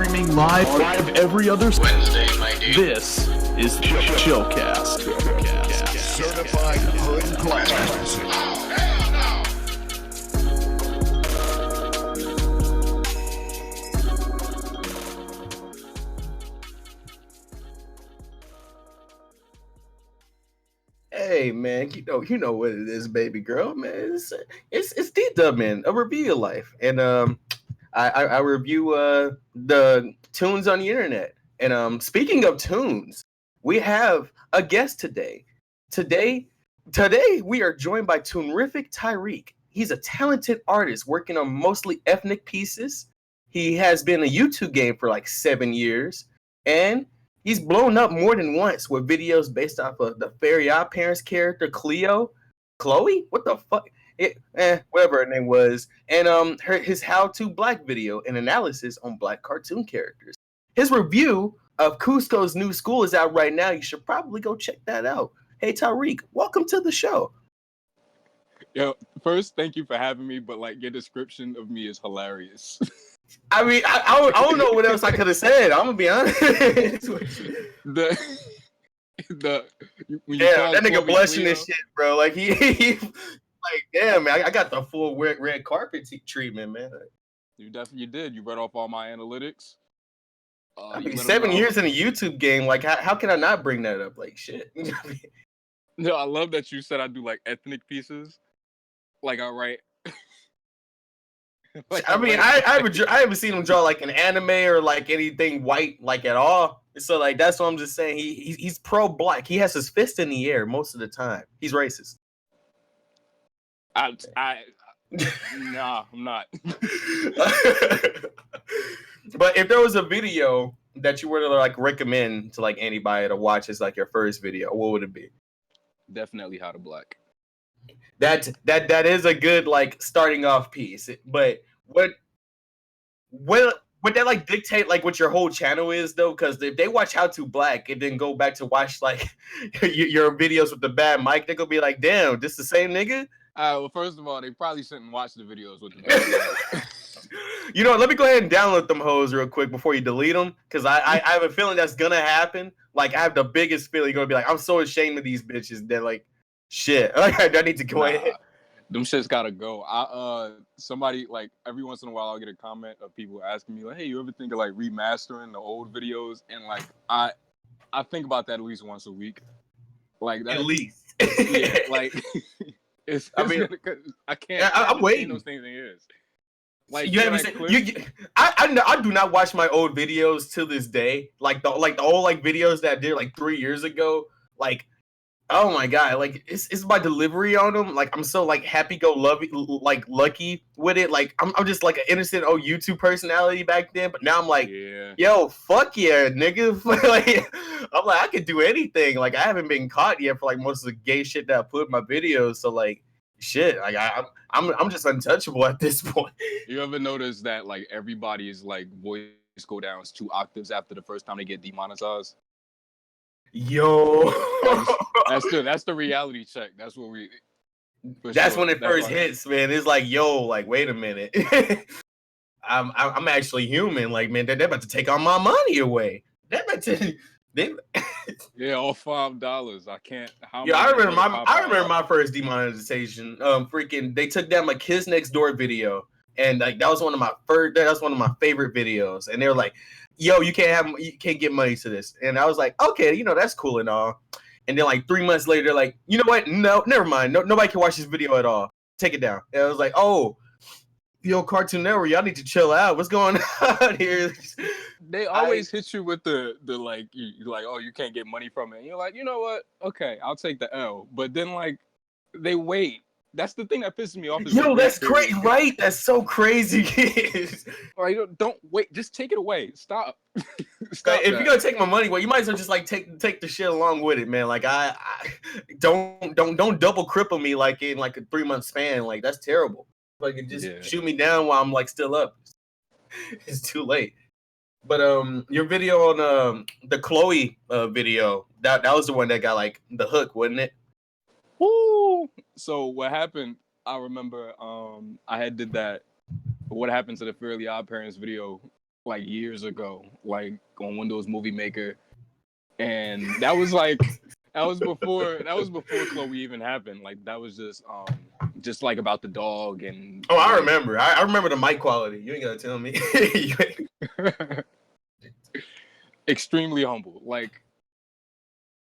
streaming live every other Wednesday, my dude. This is Chillcast. Certified hood classic. Hey man, you know what it is, baby girl, man. It's D-Dub, man, a review of life, and I review the tunes on the internet. And speaking of tunes, we have a guest today. Today we are joined by ToonrificTariq. He's a talented artist working on mostly ethnic pieces. He has been a YouTube game for like 7 years, and he's blown up more than once with videos based off of the Fairy Odd Parents character Chloe. What the fuck? Whatever her name was, and his how-to black video and analysis on black cartoon characters. His review of Cusco's New School is out right now. You should probably go check that out. Hey Tariq, welcome to the show. Yo, first, thank you for having me, but like your description of me is hilarious. I mean, I don't know what else I could have said. I'm gonna be honest. When you Damn, that nigga Chloe blushing Cleo, and shit, bro. Like he like, damn, man, I got the full red carpet treatment, man. you definitely did. You read off all my analytics. I mean, 7 years in a YouTube game, like how can I not bring that up? Like shit. No, I love that you said I do like ethnic pieces. Like I write. I mean, I haven't seen him draw like an anime or like anything white like at all. So like that's what I'm just saying. He's pro black. He has his fist in the air most of the time. He's racist. Nah, I'm not. But if there was a video that you were to like recommend to like anybody to watch as like your first video, what would it be? Definitely How to Black. That is a good like starting off piece. But what would that like dictate like what your whole channel is though? Because if they watch How to Black and then go back to watch like your videos with the bad mic, they're gonna be like, damn, this the same nigga? Well, first of all, they probably shouldn't watch the videos with the bad mic. You know, let me go ahead and download them hoes real quick before you delete them, because I have a feeling that's gonna happen. Like I have the biggest feeling you're gonna be like, I'm so ashamed of these bitches that like, shit, like I need to go ahead. Them shits gotta go. Somebody like every once in a while I'll get a comment of people asking me like, "Hey, you ever think of like remastering the old videos?" And like I think about that at least once a week. Like that, at least. Yeah, like I mean, I can't. I'm waiting. Those things in years. Like you haven't seen, I do not watch my old videos to this day. Like the old like videos that I did like 3 years ago. Like, oh my god, like it's my delivery on them. Like I'm so like lucky with it. Like I'm just like an innocent old YouTube personality back then. But now I'm like, yeah. Yo, fuck yeah, nigga. Like I'm like I could do anything. Like I haven't been caught yet for like most of the gay shit that I put in my videos. So like shit, like I'm just untouchable at this point. You ever notice that like everybody's like voice go down 2 octaves after the first time they get demonetized? Yo, that's the reality check. That's what we. That's sure. When it first hits, man. It's like, yo, like, wait a minute. I'm actually human. Like, man, they're about to take all my money away. They're about to. Yeah, all $5. I can't. I remember my first demonetization. Freaking, they took down my Kids Next Door video, and like that was one of my favorite videos. And they were like, "Yo, you can't get money to this." And I was like, "Okay, you know that's cool and all." And then like 3 months later, they're like, "You know what? No, never mind. Nobody can watch this video at all. Take it down." And I was like, "Oh, yo, Cartoon Network, y'all need to chill out. What's going on here?" They always hit you with the like you're like, "Oh, you can't get money from it." And you're like, "You know what? Okay, I'll take the L." But then like they wait. That's the thing that pisses me off. Yo, that's crazy, right? That's so crazy. Like, don't wait. Just take it away. Stop. Stop. If you're gonna take my money away, you might as well just like take the shit along with it, man. Like I don't double cripple me like in like a 3-month span. Like that's terrible. Like just shoot me down while I'm like still up. It's too late. But your video on the Chloe video, that was the one that got like the hook, wasn't it? Woo! So what happened? I remember I had did that. What happened to the Fairly Odd Parents video like years ago, like on Windows Movie Maker, and that was like that was before Chloe even happened. Like that was just like about the dog and. Oh, I like, remember. I remember the mic quality. You ain't gotta tell me. extremely humble, like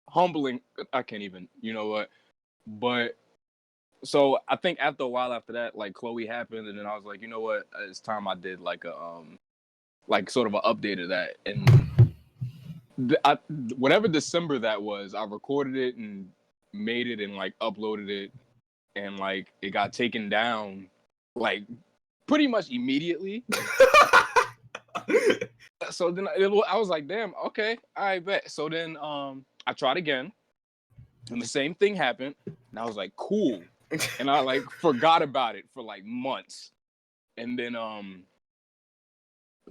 humbling. I can't even. You know what? But so I think after a while after that, like Chloe happened, and then I was like, you know what? It's time I did like a like sort of an update of that, and whatever December that was, I recorded it and made it and like uploaded it, and like it got taken down like pretty much immediately. So then I was like, damn, okay, I bet. So then I tried again, and the same thing happened, and I was like, cool, and I like forgot about it for like months, and then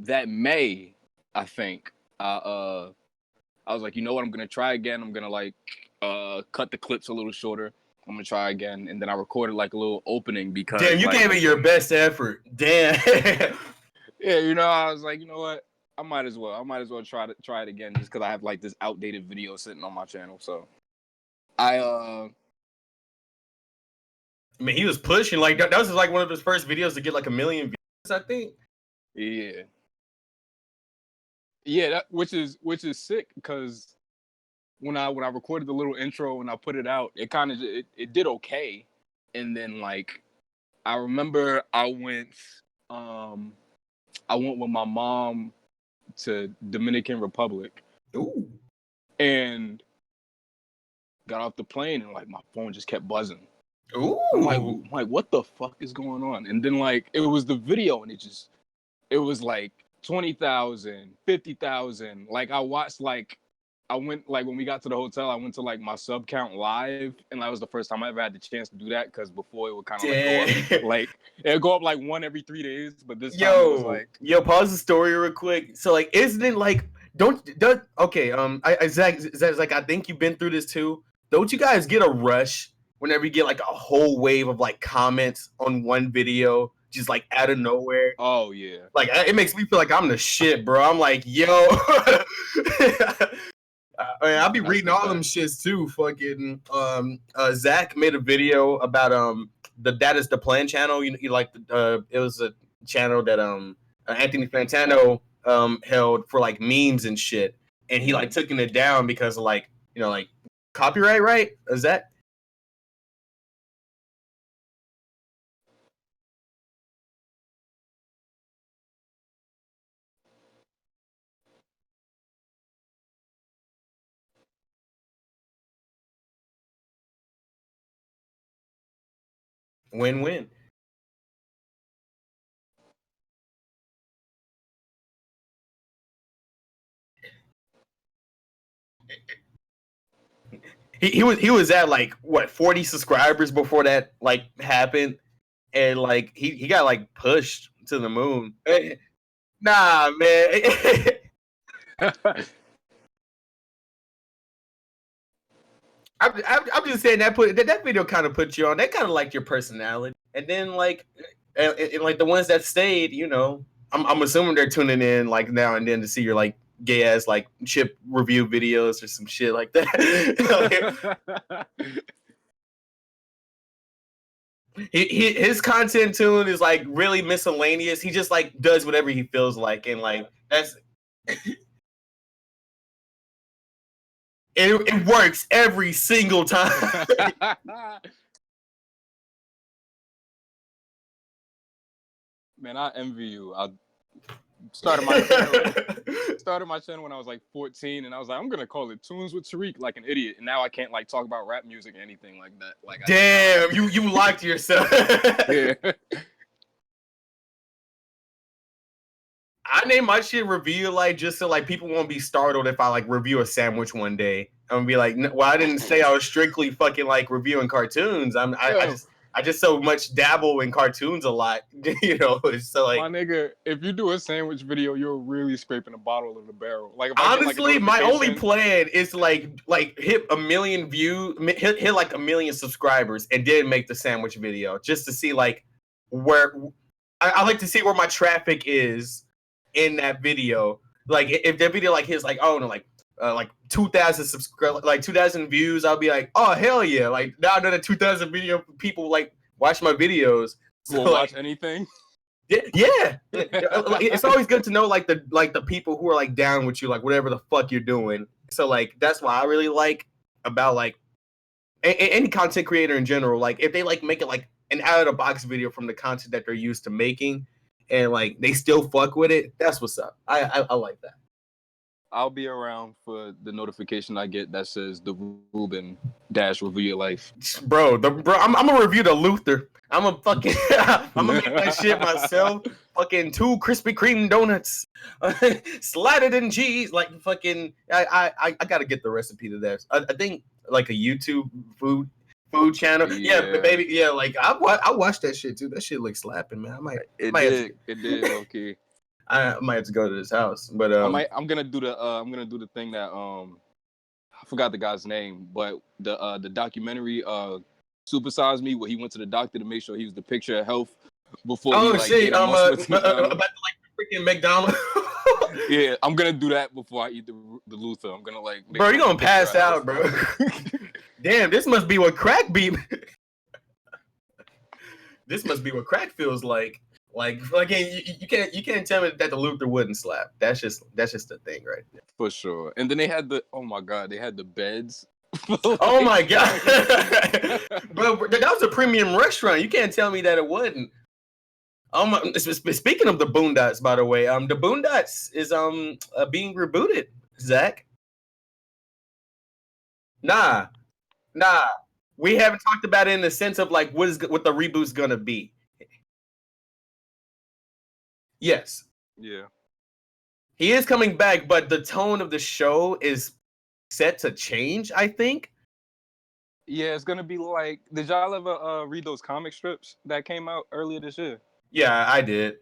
that May, I think, I was like, you know what, I'm gonna try again. I'm gonna like cut the clips a little shorter. I'm gonna try again, and then I recorded like a little opening because damn, you like, gave it your best effort. Damn. yeah, you know, I was like, you know what, I might as well try it again just because I have like this outdated video sitting on my channel. So I mean, he was pushing like that was like one of his first videos to get like 1 million views, I think. Yeah, which is sick because when I recorded the little intro and I put it out, it kind of it did okay, and then like I remember I went with my mom to Dominican Republic. Ooh. And got off the plane and like my phone just kept buzzing. Ooh. I'm like, what the fuck is going on? And then like it was the video and it was like 20,000, 50,000. Like I watched I went like when we got to the hotel, I went to like my sub count live, and that was the first time I ever had the chance to do that because before it would kind of like go up, like it'd go up like one every 3 days, but this time it was like pause the story real quick. So like, isn't it like don't okay? Zach, like I think you've been through this too. Don't you guys get a rush whenever you get like a whole wave of like comments on one video, just like out of nowhere? Oh yeah, like it makes me feel like I'm the shit, bro. I'm like, yo. I mean, I'll be reading all them shits too. Fucking Zach made a video about the That Is the Plan channel. You like it was a channel that Anthony Fantano held for like memes and shit, and he like took it down because of like like copyright, right? Is that? Win-win. He was at like what 40 subscribers before that like happened, and like he got like pushed to the moon. Nah, man. I'm just saying that that video kind of put you on. That kind of liked your personality, and then like, and like the ones that stayed, I'm assuming they're tuning in like now and then to see your like gay ass like chip review videos or some shit like that. His content tune is like really miscellaneous. He just like does whatever he feels like, and like that's. It works every single time. Man, I envy you. I started my channel when I was like 14, and I was like, I'm gonna call it Tunes with Tariq like an idiot. And now I can't like talk about rap music or anything like that. Like, damn, you locked yourself. Yeah. I named my shit Review Light just so like people won't be startled if I like review a sandwich one day. I'm gonna be like, well, I didn't say I was strictly fucking like reviewing cartoons. I just so much dabble in cartoons a lot, So like, my nigga, if you do a sandwich video, you're really scraping the bottom of the barrel. Like, if honestly, I get, my only plan is to like hit 1 million views, hit like 1 million subscribers, and then make the sandwich video just to see like where I like to see where my traffic is. in that video. Like if that video like hits like like 2,000 subscribers, like 2,000 views, I'll be like, oh hell yeah! Like now another 2,000 video people like watch my videos. So, So, watch anything. Yeah. Like, it's always good to know like the people who are like down with you, like whatever the fuck you're doing. So like that's why I really like about like any content creator in general. Like if they like make it like an out of the box video from the content that they're used to making, and like they still fuck with it, that's what's up. I like that. I'll be around for the notification I get that says the Ruben dash review your life. Bro, I'm gonna review the Luther. I'm gonna fucking I'm gonna make that shit myself. Fucking 2 Krispy Kreme donuts, slide it in cheese. Like fucking, I gotta get the recipe to that. I think like a YouTube food channel. Yeah, baby. Yeah, like I watched that shit too. That shit looks slapping, man. It did. Okay. I might have to go to this house, but I'm gonna do the thing that I forgot the guy's name, but the documentary Supersize Me, where he went to the doctor to make sure he was the picture of health before. Oh he, like, shit! About the like freaking McDonald's. Yeah, I'm gonna do that before I eat the Luther. I'm gonna like. Bro, you're gonna pass out, bro. Damn, this must be what crack be. This must be what crack feels like. Like fucking, you can't tell me that the Luther wouldn't slap. That's just the thing right there. For sure. And then they had they had the beds. Oh my god, bro, that was a premium restaurant. You can't tell me that it wouldn't. Speaking of the Boondocks, by the way, the Boondocks is being rebooted. Zach, nah, we haven't talked about it in the sense of like what the reboot's gonna be. Yes. Yeah. He is coming back, but the tone of the show is set to change, I think. Yeah, it's gonna be like. Did y'all ever read those comic strips that came out earlier this year? Yeah, I did.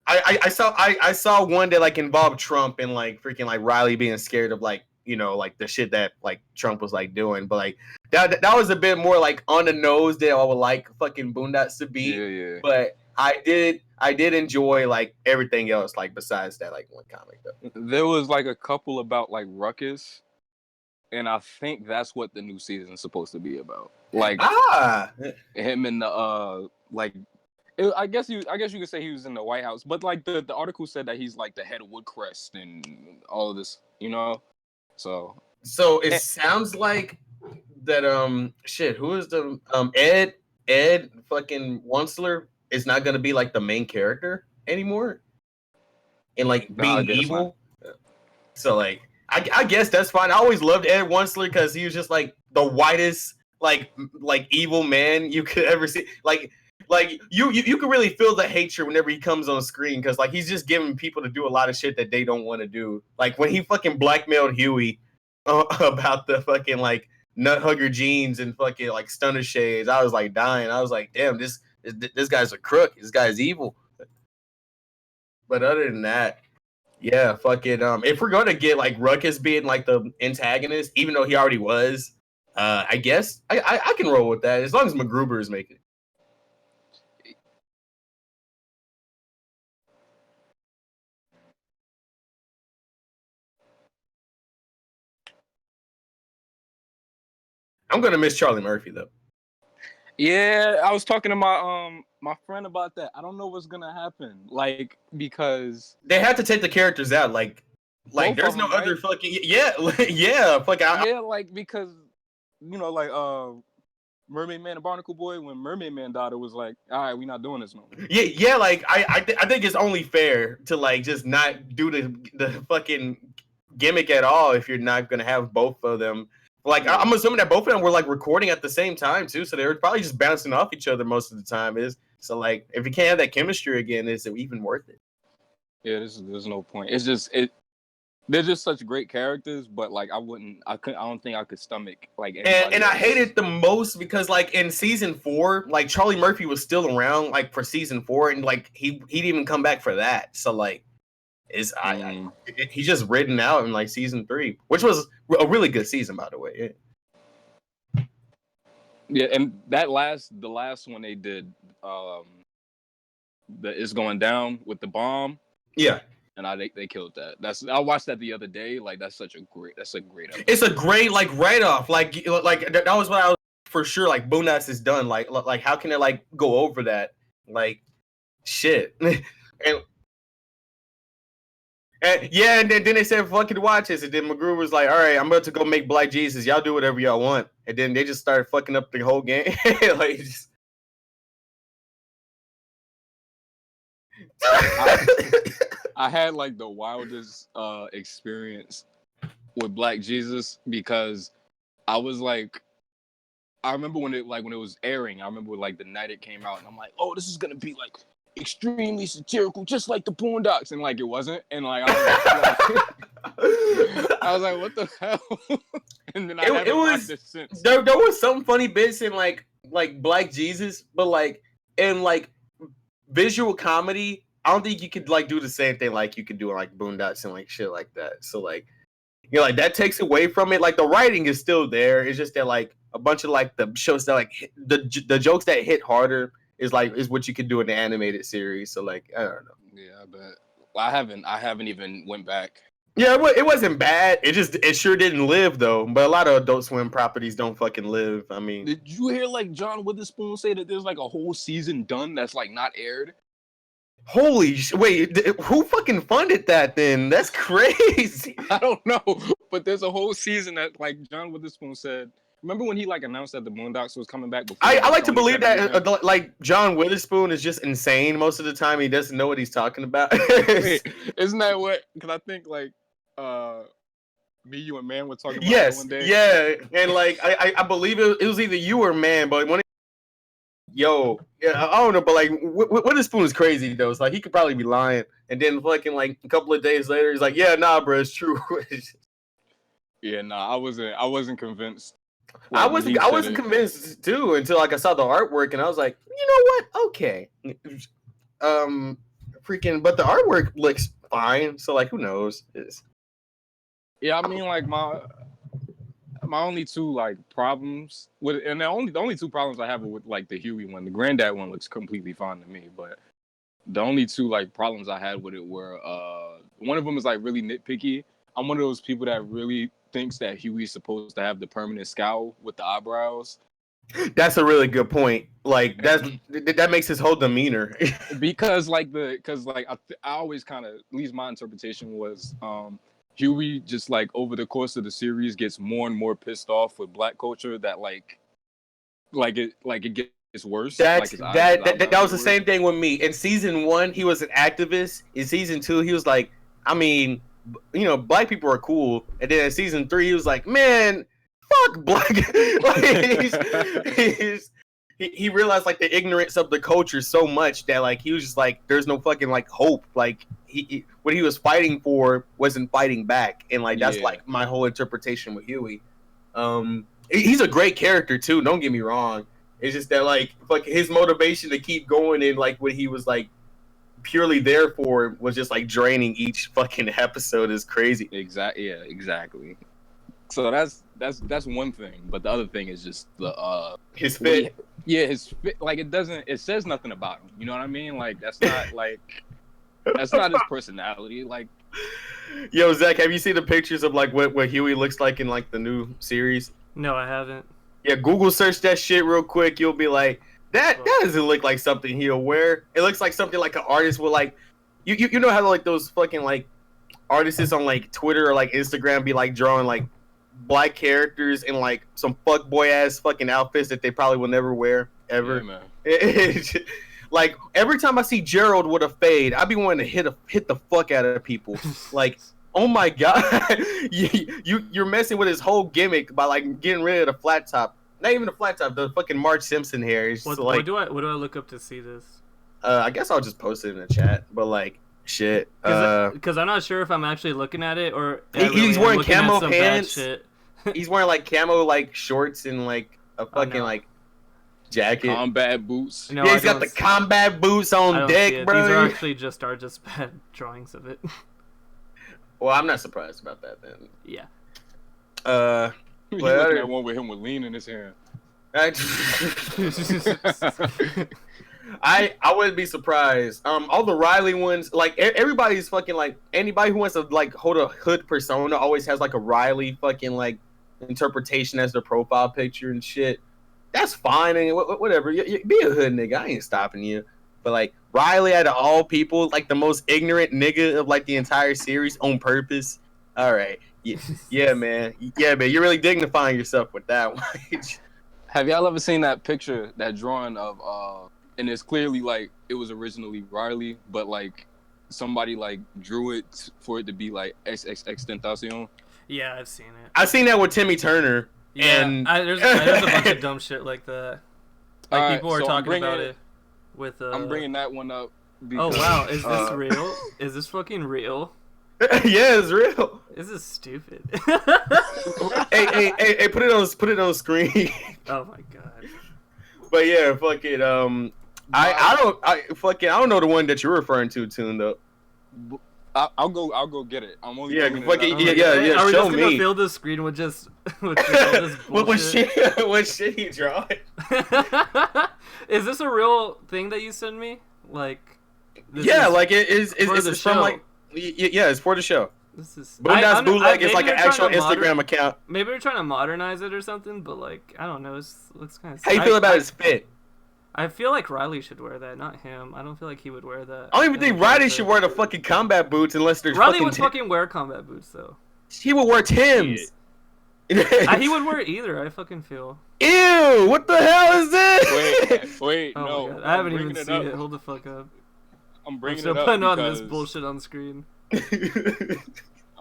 I saw one that like involved Trump and like freaking like Riley being scared of like, you know, like the shit that like Trump was like doing, but like that was a bit more like on the nose than I would like fucking Boondocks to be. Yeah. But I did enjoy like everything else like besides that like one comic though. There was like a couple about like Ruckus, and I think that's what the new season is supposed to be about. Like him and the like. I guess you could say he was in the White House, but like the article said that he's like the head of Woodcrest and all of this, you know. So it sounds like that. Shit. Who is the Ed fucking Wonsler is not gonna be like the main character anymore, and like being evil. So like, I guess that's fine. I always loved Ed Wonsler because he was just like the whitest like evil man you could ever see. Like you can really feel the hatred whenever he comes on screen because like he's just giving people to do a lot of shit that they don't want to do. Like when he fucking blackmailed Huey about the fucking like nut hugger jeans and fucking like stunner shades, I was like dying. I was like, damn, this guy's a crook. This guy's evil. But other than that, yeah, fucking if we're gonna get like Ruckus being like the antagonist, even though he already was, I guess I can roll with that as long as MacGruber is making it. I'm gonna miss Charlie Murphy though. Yeah, I was talking to my friend about that. I don't know what's gonna happen, like because they had to take the characters out. Like there's no other fucking like because you know like Mermaid Man and Barnacle Boy, when Mermaid Man died, it was like, all right, we're not doing this no more. Yeah, like I think it's only fair to like just not do the fucking gimmick at all if you're not gonna have both of them. Like I'm assuming that both of them were like recording at the same time too, so they were probably just bouncing off each other most of the time. So like if you can't have that chemistry again, is it even worth it? Yeah, there's no point. It's just they're just such great characters, but like I don't think I could stomach like and I hate it the most because like in season 4, like Charlie Murphy was still around like for season 4, and like he didn't even come back for that. So like he's just written out in like season 3, which was a really good season by the way. Yeah, and the last one they did, the It's Going Down with the bomb. Yeah. and they killed that. I watched that the other day. Like that's a great episode. It's a great like write off. Like that was what I was for sure. Like Boondocks is done. Like how can it like go over that? Like shit. And then they said fucking watch this, and then McGrew was like, all right, I'm about to go make Black Jesus. Y'all do whatever y'all want. And then they just started fucking up the whole game. Like just... I had like the wildest experience with Black Jesus because I was like, I remember when it was airing. I remember like the night it came out, and I'm like, oh, this is gonna be like extremely satirical, just like the Boondocks, and like it wasn't, and like I was like, what the hell? And then I haven't watched it since. There was some funny bits in like Black Jesus, but like in like visual comedy, I don't think you could like do the same thing like you could do in like Boondocks and like shit like that. So like, you know, like that takes away from it. Like the writing is still there. It's just that like a bunch of like the shows that like the jokes that hit harder is what you could do in the animated series. So like, I don't know. Yeah, but I haven't even went back. Yeah, it wasn't bad. It sure didn't live though. But a lot of Adult Swim properties don't fucking live. I mean, did you hear like John Witherspoon say that there's like a whole season done that's like not aired? Holy wait, who fucking funded that then? That's crazy. I don't know, but there's a whole season that like John Witherspoon said. Remember when he like announced that the Boondocks was coming back? I like to believe that like John Witherspoon is just insane most of the time. He doesn't know what he's talking about. Wait, isn't that what? Because I think like me, you, and Man were talking about that one day. Yeah, and like I believe it was either you or Man, but when I don't know, but like Witherspoon is crazy though. It's like he could probably be lying, and then fucking like a couple of days later, he's like, yeah, nah, bro, it's true. Yeah, nah, I wasn't convinced. I wasn't convinced too until like I saw the artwork and I was like, you know what? Okay. Freaking, but the artwork looks fine. So like, who knows? Yeah, I mean, like my only two like problems with, and the only two problems I have with like the Huey one, the Granddad one looks completely fine to me, but the only two like problems I had with it were one of them is like really nitpicky. I'm one of those people that really thinks that Huey's supposed to have the permanent scowl with the eyebrows. That's a really good point. Like that makes his whole demeanor. because I always kind of, at least my interpretation was Huey just like over the course of the series gets more and more pissed off with Black culture that it gets worse. That was the same thing with me. In season 1, he was an activist. In season 2, he was like, I mean, you know, Black people are cool. And then in season 3, he was like, man, fuck Black. He realized like the ignorance of the culture so much that like he was just like, there's no fucking like hope. Like what he was fighting for wasn't fighting back, and like that's like my whole interpretation with Huey. He's a great character too. Don't get me wrong. It's just that like his motivation to keep going and like what he was like purely there for was just like draining each fucking episode is crazy. Exactly. Yeah, exactly. So that's one thing, but the other thing is just the his fit. His fit. Like it says nothing about him. You know what I mean? Like that's not his personality. Like, yo, Zach, have you seen the pictures of like what Huey looks like in like the new series? No, I haven't. Yeah, Google search that shit real quick. You'll be like, that doesn't look like something he'll wear. It looks like something like an artist would like. You know how like those fucking like artists on like Twitter or like Instagram be like drawing like Black characters in like some fuckboy ass fucking outfits that they probably will never wear ever. Yeah, man. Like every time I see Gerald with a fade, I be wanting to hit the fuck out of people. Like, oh my god, you're messing with his whole gimmick by like getting rid of the flat top. Not even the flat top, the fucking Marge Simpson hair. It's what do I look up to see this? I guess I'll just post it in the chat. But like, shit. Because I'm not sure if I'm actually looking at it or he's wearing camo pants. He's wearing like camo like shorts and like a fucking like jacket. Combat boots. No, yeah, he's got the combat boots on deck, bro. These are just bad drawings of it. Well, I'm not surprised about that then. Yeah. He's looking at one with him with lean in his hand. I wouldn't be surprised. All the Riley ones, like everybody's fucking like anybody who wants to like hold a hood persona always has like a Riley fucking like interpretation as their profile picture and shit. That's fine and whatever. You be a hood nigga. I ain't stopping you. But like Riley, out of all people, like the most ignorant nigga of like the entire series on purpose. All right, yeah, man. You're really dignifying yourself with that one. Have y'all ever seen that picture, that drawing of and it's clearly like it was originally Riley, but like somebody like drew it for it to be like XXXTentacion. Yeah, I've seen it. I've seen that with Timmy Turner. Yeah, and there's a bunch of dumb shit like that. Like Alright, people are so talking about it with. I'm bringing that one up. Oh Because, wow, is this real? Is this fucking real? Yeah, it's real. This is stupid. hey, put it on screen. Oh my god. But yeah, fucking I don't know the one that you're referring to, Toon though. I'll go get it. I'm only Yeah, bringing fucking it up. yeah. Are we Show just gonna me. fill the screen with just all this bullshit? what shit he drawing? Is this a real thing that you send me? Like, Yeah, is like it's for the from show. like yeah, it's for the show. This is Boondocks Bootleg is maybe like an they're trying actual to Instagram account. Maybe we're trying to modernize it or something, but like I don't know. It's kind of. How you feel about his fit? I feel like Riley should wear that, not him. I don't feel like he would wear that. I don't even think Riley should wear the fucking combat boots unless there's Riley fucking would fucking wear combat boots though. He would wear Timbs. He would wear either. I fucking feel. Ew! What the hell is this? Wait, Oh no. my god, I haven't even bringing seen up. it. Hold the fuck up. I'm I'm bringing still it up putting on because this bullshit on screen. I'm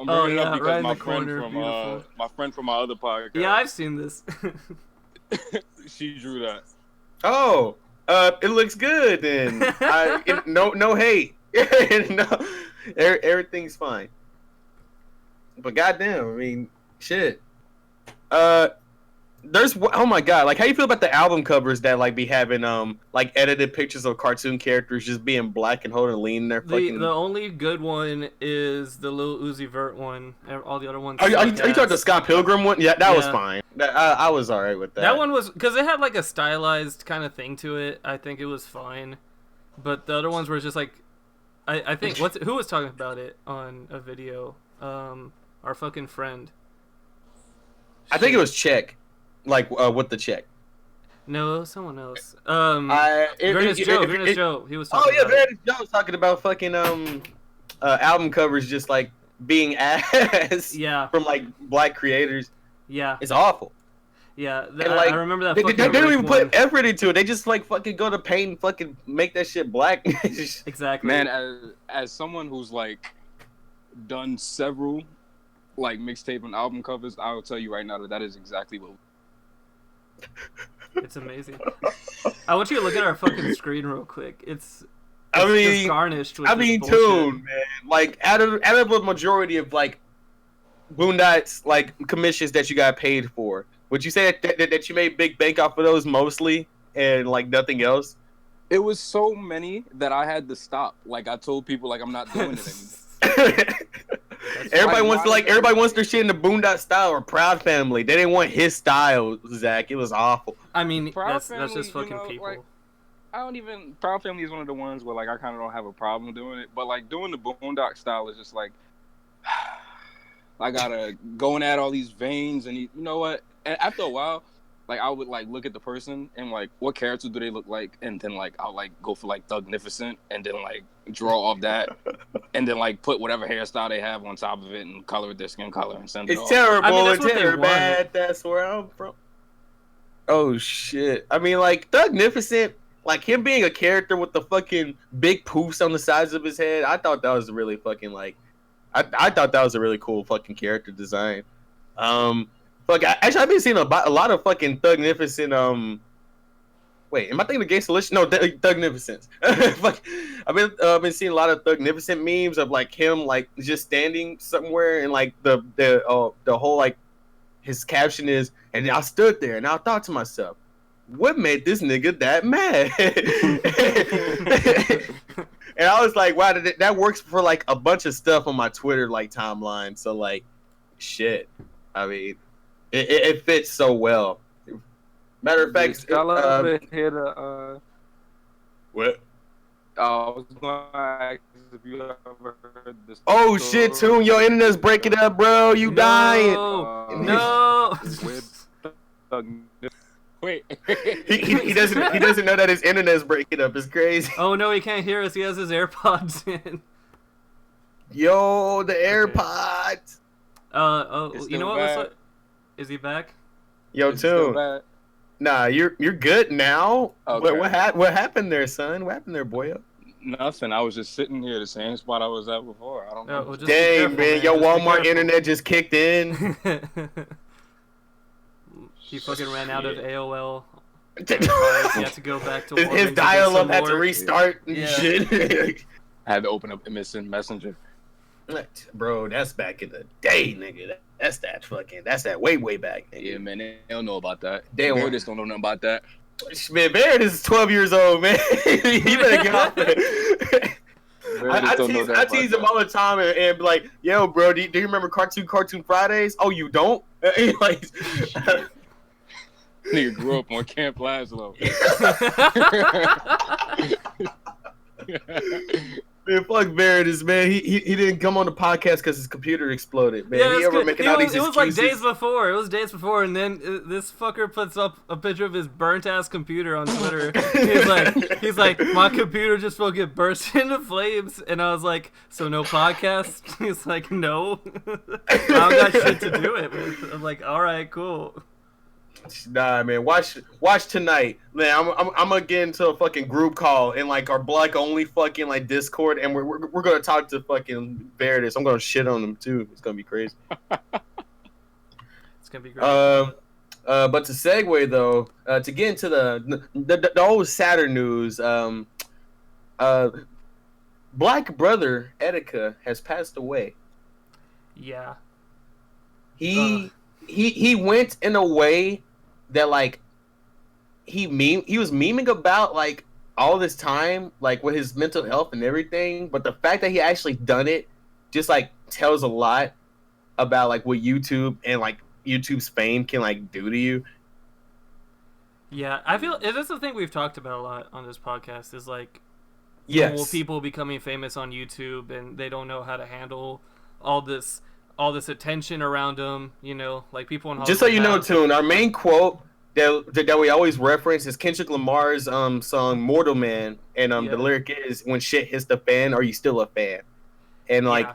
bringing it up because right in my the friend corner, from beautiful. my friend from my other podcast. Yeah, I've seen this. She drew that. Oh, it looks good then. No hate. No, everything's fine. But goddamn, I mean, shit. There's oh my god, like how you feel about the album covers that like be having like edited pictures of cartoon characters just being black and holding lean in their fucking. The only good one is the Lil Uzi Vert one. All the other ones. Are you talking the Scott Pilgrim one? Yeah, that was Yeah. fine. I was alright with that. That one was because it had like a stylized kind of thing to it. I think it was fine, but the other ones were just like, I think who was talking about it on a video? Our fucking friend. I think it was Check, like with the check. No, it was someone else. Joe. Joe. He was talking Oh yeah, about it. Joe was talking about fucking album covers just like being ass. Yeah. From like black creators. Yeah. It's awful. Yeah. And, like, I remember that. They fucking don't even Rick put one. effort into it. They just like fucking go to paint and fucking make that shit black. Exactly. Man, as someone who's like done several like mixtape and album covers, I will tell you right now that is exactly what. It's amazing. I want you to look at our fucking screen real quick. It's I mean, just garnished with I this mean, bullshit. Toon, man. Like out of a majority of like Boondocks like commissions that you got paid for, would you say that you made big bank off of those mostly and like nothing else? It was so many that I had to stop. Like I told people, like I'm not doing it anymore. Everybody wants their shit in the Boondock style or Proud Family. They didn't want his style, Zach. It was awful. I mean, Proud that's Family, just fucking you know, people. like, Proud Family is one of the ones where like I kind of don't have a problem doing it, but like doing the Boondock style is just like I gotta going at all these veins and you know what? And after a while, like I would like look at the person and like what character do they look like, and then like I'll like go for like Thugnificent and then like draw off that, and then like put whatever hairstyle they have on top of it and color their skin color and send it It's off. terrible. I mean, that's It's what they terrible. want. Bad. That's where I'm from. Oh shit! I mean, like Thugnificent, like him being a character with the fucking big poofs on the sides of his head. I thought that was really fucking like, I thought that was a really cool fucking character design. Actually, I've been seeing a lot of fucking Thugnificent. Wait, am I thinking of Gangsta List? No, Thugnificent. Fuck, I've been seeing a lot of Thugnificent memes of like him like just standing somewhere and like the whole like his caption is, and I stood there and I thought to myself, what made this nigga that mad? And I was like, wow, that works for like a bunch of stuff on my Twitter like timeline. So like, shit. I mean, it fits so well. Matter of fact, Y'all over here to what? was gonna ask if you ever heard this. Oh shit, Toon, your internet's breaking up, bro. You dying. No. Wait. He doesn't know that his internet's breaking up. It's crazy. Oh no, he can't hear us. He has his AirPods in. Yo, the AirPods. You know what? Is he back? Yo, Toon. Nah, you're good now. Okay. What happened there, son? What happened there, boyo? Nothing. I was just sitting here, the same spot I was at before. I don't know. Well, just dang, careful, man, your Just be Walmart careful. internet just kicked in. He fucking ran out of AOL. He his had to go back to Walgreens dial-up to get had to some more. restart and Yeah. shit. I had to open up MSN Messenger. Bro, that's back in the day, nigga. That's that way back. Nigga. Yeah, man, they don't know about that. They They don't- just don't know nothing about that. Man, Barrett is 12 years old, man. You better get off there. I tease him all the time and be like, yo, bro, do you remember Cartoon Fridays? Oh, you don't? Like, Nigga grew up on Camp Laszlo. man, fuck Barrett, man. He didn't come on the podcast because his computer exploded, man. Yeah, he it's ever good. making all these It was like excuses. days before. It was days before, and then this fucker puts up a picture of his burnt ass computer on Twitter. he's like, my computer just fucking burst into flames, and I was like, so no podcast? He's like, no, I don't got shit to do it with. I'm like, all right, cool. Nah, man, watch tonight, man. I'm gonna get into a fucking group call in like our black only fucking like Discord, and we're gonna talk to fucking Barrett. I'm gonna shit on him too. It's gonna be crazy. It's gonna be great. But to segue though, to get into the old Saturn news, Black brother Etika has passed away. Yeah. He went in a way that like he was memeing about like all this time, like with his mental health and everything. But the fact that he actually done it just like tells a lot about like what YouTube and like YouTube's fame can like do to you. Yeah, I feel that's the thing we've talked about a lot on this podcast is like Yes. people becoming famous on YouTube and they don't know how to handle all this attention around them, you know, like people in Hollywood. Just so you know, have- Toon, our main quote that we always reference is Kendrick Lamar's song "Mortal Man," and Yeah. the lyric is "When shit hits the fan, are you still a fan?" And like Yeah.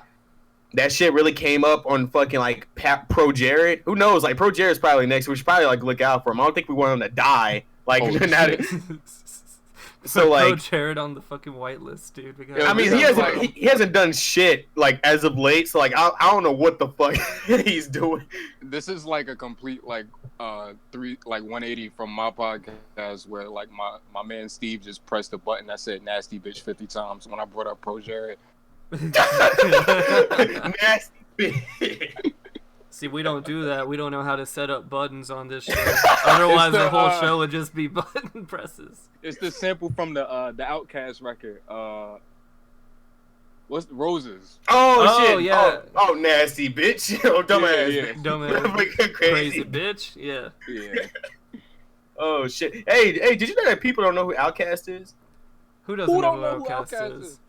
that shit really came up on fucking like Pro Jared. Who knows? Like Pro Jared's probably next. We should probably like look out for him. I don't think we want him to die. Like Oh, now shit. so like. Pro Jared on the fucking whitelist, dude. We gotta- Yeah, I mean, he hasn't done shit like as of late. So like, I don't know what the fuck he's doing. This is like a complete like 180 from my podcast where like my man Steve just pressed the button that said nasty bitch 50 times when I brought up Pro Jared. Nasty bitch. See, we don't do that. We don't know how to set up buttons on this show. Otherwise, the whole show would just be button presses. It's the sample from the Outkast record. What's Roses? Oh, shit! yeah. Oh, nasty bitch! Oh, dumbass! Yeah, yeah. Dumbass, Crazy. crazy bitch. Yeah. Yeah. Oh shit! Hey! Did you know that people don't know who Outkast is? Who doesn't Who know don't know who Outkast Outkast is? is?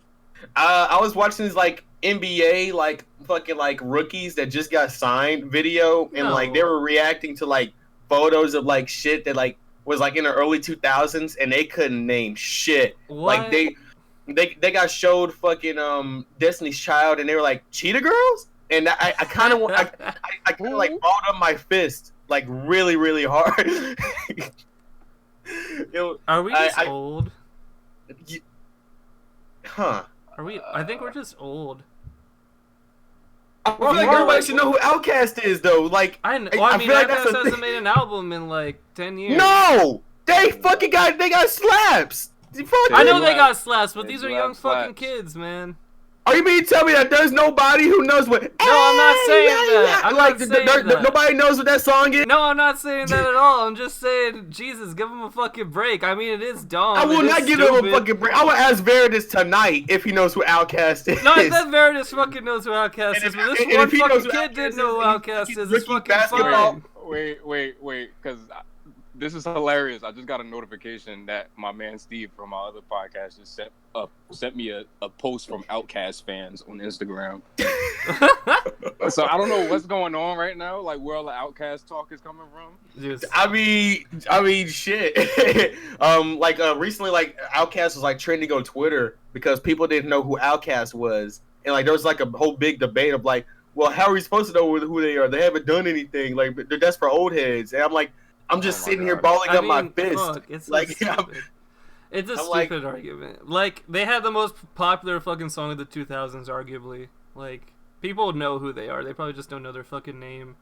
I was watching this like NBA like fucking like rookies that just got signed video, and like they No. were reacting to like photos of like shit that like was like in the early 2000s, and they couldn't name shit. What? Like they got showed fucking Destiny's Child, and they were like Cheetah Girls, and I kind of I kind of like balled up my fist like really really hard. Are we just I- old? Huh. Are we? I think we're just old. I feel like everybody should know who Outkast is, though. Like, I mean, feel like that's Outkast a hasn't thing. made an album in like 10 years. No, they got slaps. Fuck I know it. they got slaps, but They these are do young have fucking slaps. kids, man. Are you mean to tell me that there's nobody who knows what? No, I'm not saying that. I'm not saying that. Nobody knows what that song is. No, I'm not saying that at all. I'm just saying, Jesus, give him a fucking break. I mean, it is dumb. I will It is not give him a stupid. fucking break. I will ask Veritas tonight if he knows who Outkast is. No, I bet Veritas fucking knows who Outkast And is, if- but this and if one he knows fucking who kid Outkast didn't know who is, Outkast he's is. It's rookie fucking basketball. fine. Wait, because This is hilarious. I just got a notification that my man Steve from my other podcast just sent me a post from Outkast fans on Instagram. So I don't know what's going on right now, like where all the Outkast talk is coming from. I mean, shit. Recently, like Outkast was like trending on Twitter because people didn't know who Outkast was, and like there was like a whole big debate of like, well, how are we supposed to know who they are? They haven't done anything. Like that's for old heads. And I'm like, I'm just sitting here balling up my fist. Fuck, it's so like, stupid. It's a stupid argument. Like, they had the most popular fucking song of the 2000s, arguably. Like, people know who they are. They probably just don't know their fucking name.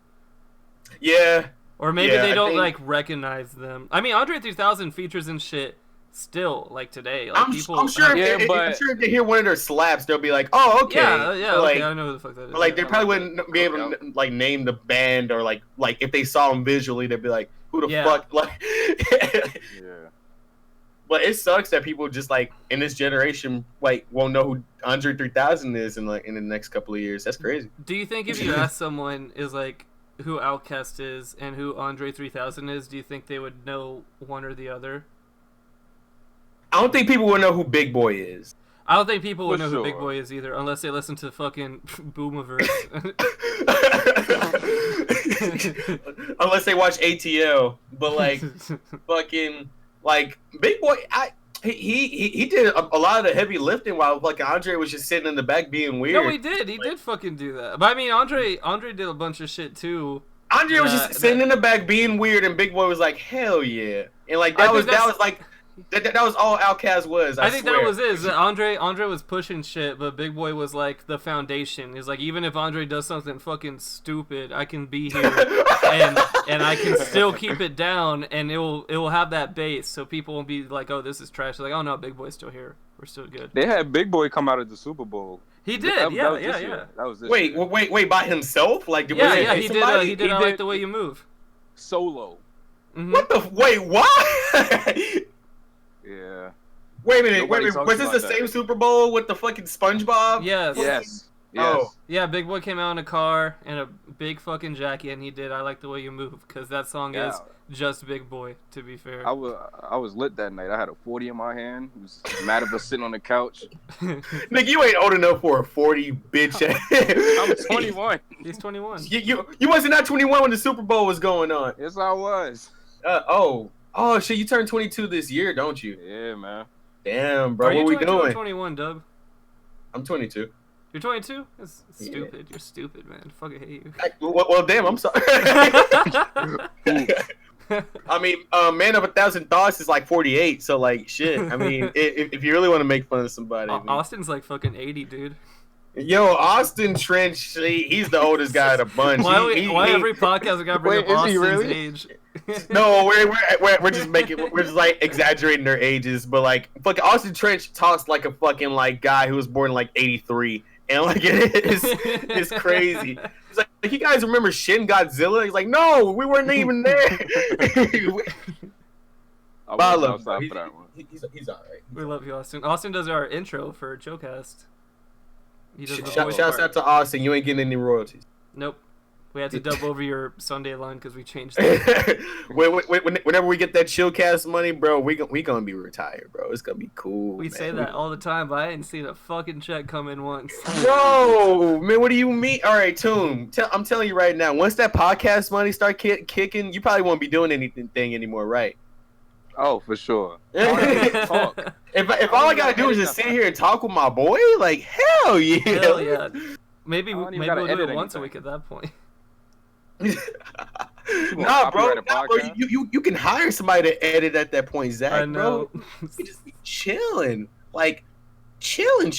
Yeah. Or maybe they don't, like, recognize them. I mean, Andre 3000 features and shit still, like, today. Like, I'm sure if they hear one of their slaps, they'll be like, oh, okay. Yeah, like, okay, I know who the fuck that is. Like, they probably wouldn't be able to, like, name the band or, like if they saw them visually, they'd be like, who the fuck? Like, yeah. But it sucks that people just, like, in this generation, like, won't know who Andre 3000 is in the next couple of years. That's crazy. Do you think if you ask someone is like who Outkast is and who Andre 3000 is, do you think they would know one or the other? I don't think people would know who Big Boy is. I don't think people would know who Big Boy is either, unless they listen to fucking Boomiverse. Unless they watch ATL. But, like, fucking, like, Big Boy, he did a lot of the heavy lifting while fucking Andre was just sitting in the back being weird. No, he did. He did fucking do that. But, I mean, Andre did a bunch of shit, too. Andre was just sitting in the back being weird, and Big Boy was like, hell yeah. And, like, that was all Outkast was. I think that was it. Andre was pushing shit, but Big Boy was like the foundation. He's like, even if Andre does something fucking stupid, I can be here and I can still keep it down, and it will have that base, so people won't be like, oh, this is trash. They're like, oh no, Big Boy's still here. We're still good. They had Big Boy come out of the Super Bowl. He did. Yeah. That was this wait, year. wait, by himself? Like, he did. He did. I Like the Way You Move. Solo. Mm-hmm. What the? Wait, what? Yeah. Wait a minute. Was this the same Super Bowl with the fucking SpongeBob? Yes. Oh. Yeah, Big Boy came out in a car and a big fucking jacket, and he did I Like the Way You Move, because that song is just Big Boy, to be fair. I was lit that night. I had a 40 in my hand. I was mad at us sitting on the couch. Nick, you ain't old enough for a 40, bitch. I'm 21. He's 21. You wasn't not 21 when the Super Bowl was going on. Yes, I was. Oh, shit, you turned 22 this year, don't you? Yeah, man. Damn, bro, what we doing? 21, Dub. I'm 22. You're 22? That's stupid. Yeah. You're stupid, man. Fucking hate you. Well, damn, I'm sorry. I mean, Man of 1,000 Thoughts is like 48, so like, shit. I mean, if you really want to make fun of somebody. Austin's like fucking 80, dude. Yo, Austin Trench, he's the oldest guy of the bunch. Why every podcast we gotta bring up Austin's age? No, we're just we're just like exaggerating their ages, but like fucking Austin Trench talks like a fucking like guy who was born in like 83, and like it's crazy. He's like, you guys remember Shin Godzilla? He's like, no, we weren't even there. I love him. He's all right. We love you, Austin. Austin does our intro for Chillcast. Shouts out to Austin. You ain't getting any royalties. Nope. We had to dub over your Sunday line because we changed it. Whenever we get that Chillcast money, bro, we gonna be retired, bro. It's gonna be cool. We say that all the time, but I ain't seen a fucking check come in once. Bro, man, what do you mean? All right, Toon, I'm telling you right now, once that podcast money start kicking, you probably won't be doing anything anymore, right? Oh, for sure. If all I gotta do is just sit here and talk with my boy, like hell yeah. Hell yeah. Maybe we'll do it once a week at that point. Nah, bro, you can hire somebody to edit at that point, Zach. I know. Bro. You just be chilling, like chilling,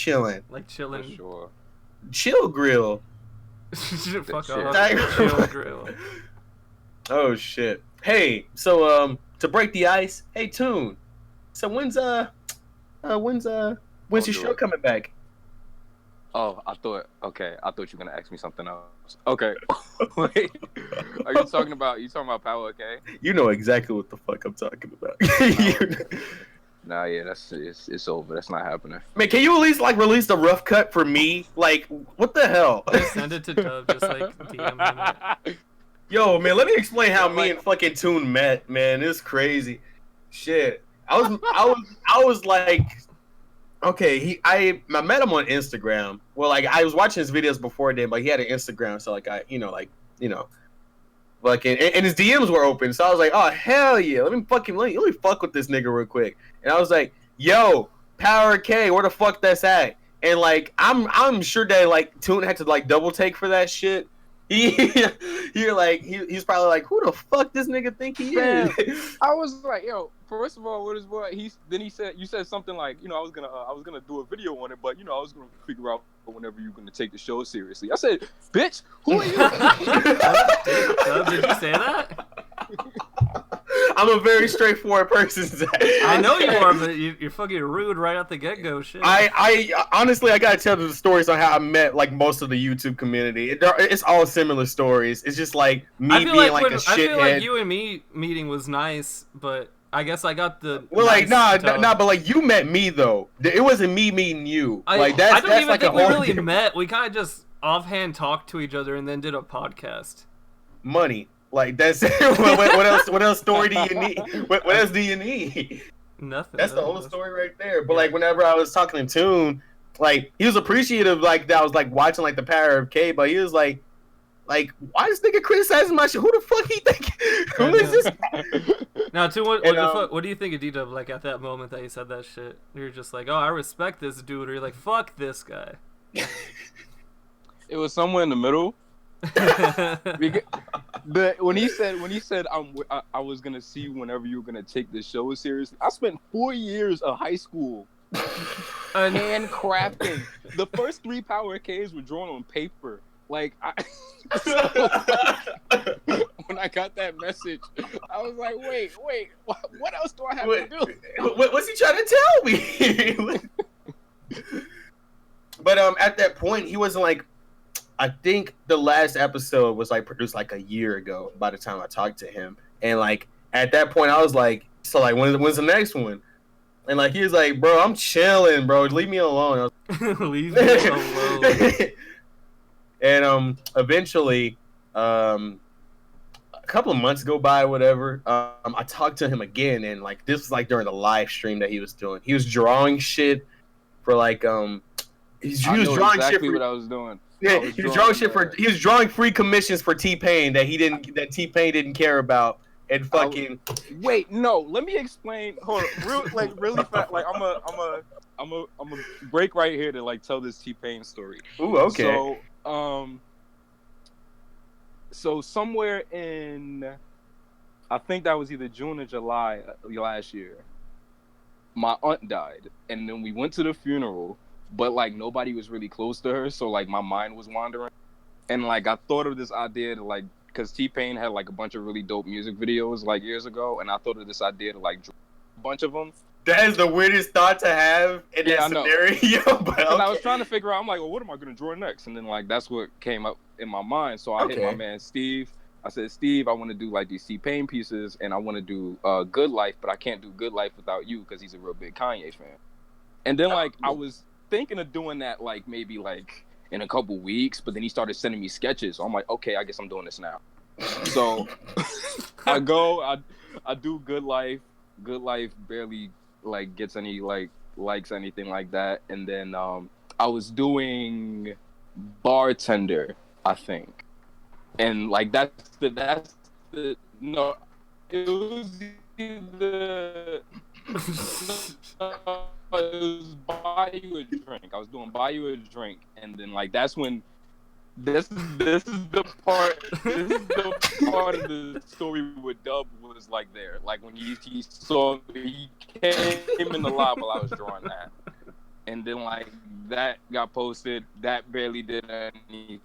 like chilling. For sure. Chill grill. Fuck off. Chill grill. Oh shit. Hey, so to break the ice, hey Toon. So when's your show coming back? Oh, I thought you were gonna ask me something else. Okay. Wait. Are you talking about Power Okay? You know exactly what the fuck I'm talking about. Nah, yeah, it's over. That's not happening. Man, can you at least like release the rough cut for me? Like, what the hell? Just send it to Dub, just like DM him it. Yo, man, let me explain how Yeah, me like- and fucking Toon met, man. It's crazy. Shit. I was like, okay, I met him on Instagram. Well, like I was watching his videos before then, but he had an Instagram, so like fucking, and his DMs were open. So I was like, oh hell yeah, let me fuck with this nigga real quick. And I was like, yo, Power K, where the fuck that's at? And like I'm sure that like Toon had to like double take for that shit. He's probably like, who the fuck this nigga think he is? I was like, yo, first of all, what is what? He said, you said something like, you know, I was gonna do a video on it, but you know, I was gonna figure out whenever you're gonna take the show seriously. I said, bitch, who are you? Did you say that? I'm a very straightforward person, Zach. I know you are, but you're fucking rude right out the get-go. Shit. I honestly, I gotta tell the stories on how I met like most of the YouTube community. It's all similar stories. It's just like me I feel being like like a shithead. I feel like you and me meeting was nice, but I guess I got the Well, like nice nah, but like you met me though. It wasn't me meeting you. Like I don't that's even like think a we whole really different met. We kind of just offhand talked to each other and then did a podcast. money. Like that's what else? What else story do you need? What else do you need? Nothing. That's the whole story right there. But like whenever I was talking to Toon, like he was appreciative, like that I was like watching like the Power of K, but he was like why this nigga criticizing my shit? Who the fuck he think? Who is this? Now, too, what And, the fuck? What do you think of D-Dub? Like at that moment that he said that shit, you're just like, oh, I respect this dude, or you're like, fuck this guy. It was somewhere in the middle. When he said I was gonna see you whenever you were gonna take this show seriously, I spent 4 years of high school handcrafting. The first 3 Power Ks were drawn on paper. Like when I got that message, I was like, wait, what else do I have to do? What's he trying to tell me? But at that point, he wasn't like. I think the last episode was like produced like a year ago. By the time I talked to him, and like at that point, I was like, so like when's the next one? And like he was like, bro, I'm chilling, bro. Leave me alone. Leave me alone. And eventually, a couple of months go by, whatever. I talked to him again, and like this was like during the live stream that he was doing. He was drawing shit for like he was drawing exactly shit for what I was doing. yeah, he was drawing shit for he was drawing free commissions for T-Pain that T-Pain didn't care about, and fucking wait, no, let me explain. Hold on, really fast. Like I'm a break right here to like tell this T-Pain story. ooh, okay. So somewhere in, I think that was either June or July last year, my aunt died, and then we went to the funeral, but like nobody was really close to her, so like my mind was wandering, and like I thought of this idea to like, because T-Pain had like a bunch of really dope music videos like years ago, and I thought of this idea to like draw a bunch of them. That is the weirdest thought to have in that scenario. But okay. I was trying to figure out, I'm like, well, what am I going to draw next? And then, like, that's what came up in my mind. So I hit my man, Steve. I said, Steve, I want to do, like, these T-Pain pieces, and I want to do Good Life, but I can't do Good Life without you because he's a real big Kanye fan. And then, like, I was thinking of doing that, like, maybe, like, in a couple weeks, but then he started sending me sketches. So I'm like, okay, I guess I'm doing this now. So I do Good Life. Good Life barely like gets any like likes, anything like that, and then I was doing Bartender, I think, and like that's the no, it was either it was Buy You a Drink. I was doing Buy You a Drink, and then like that's when this is the part of the story with Dub was like there. Like when he saw me, he came in the live while I was drawing that. And then like that got posted, that barely did anything.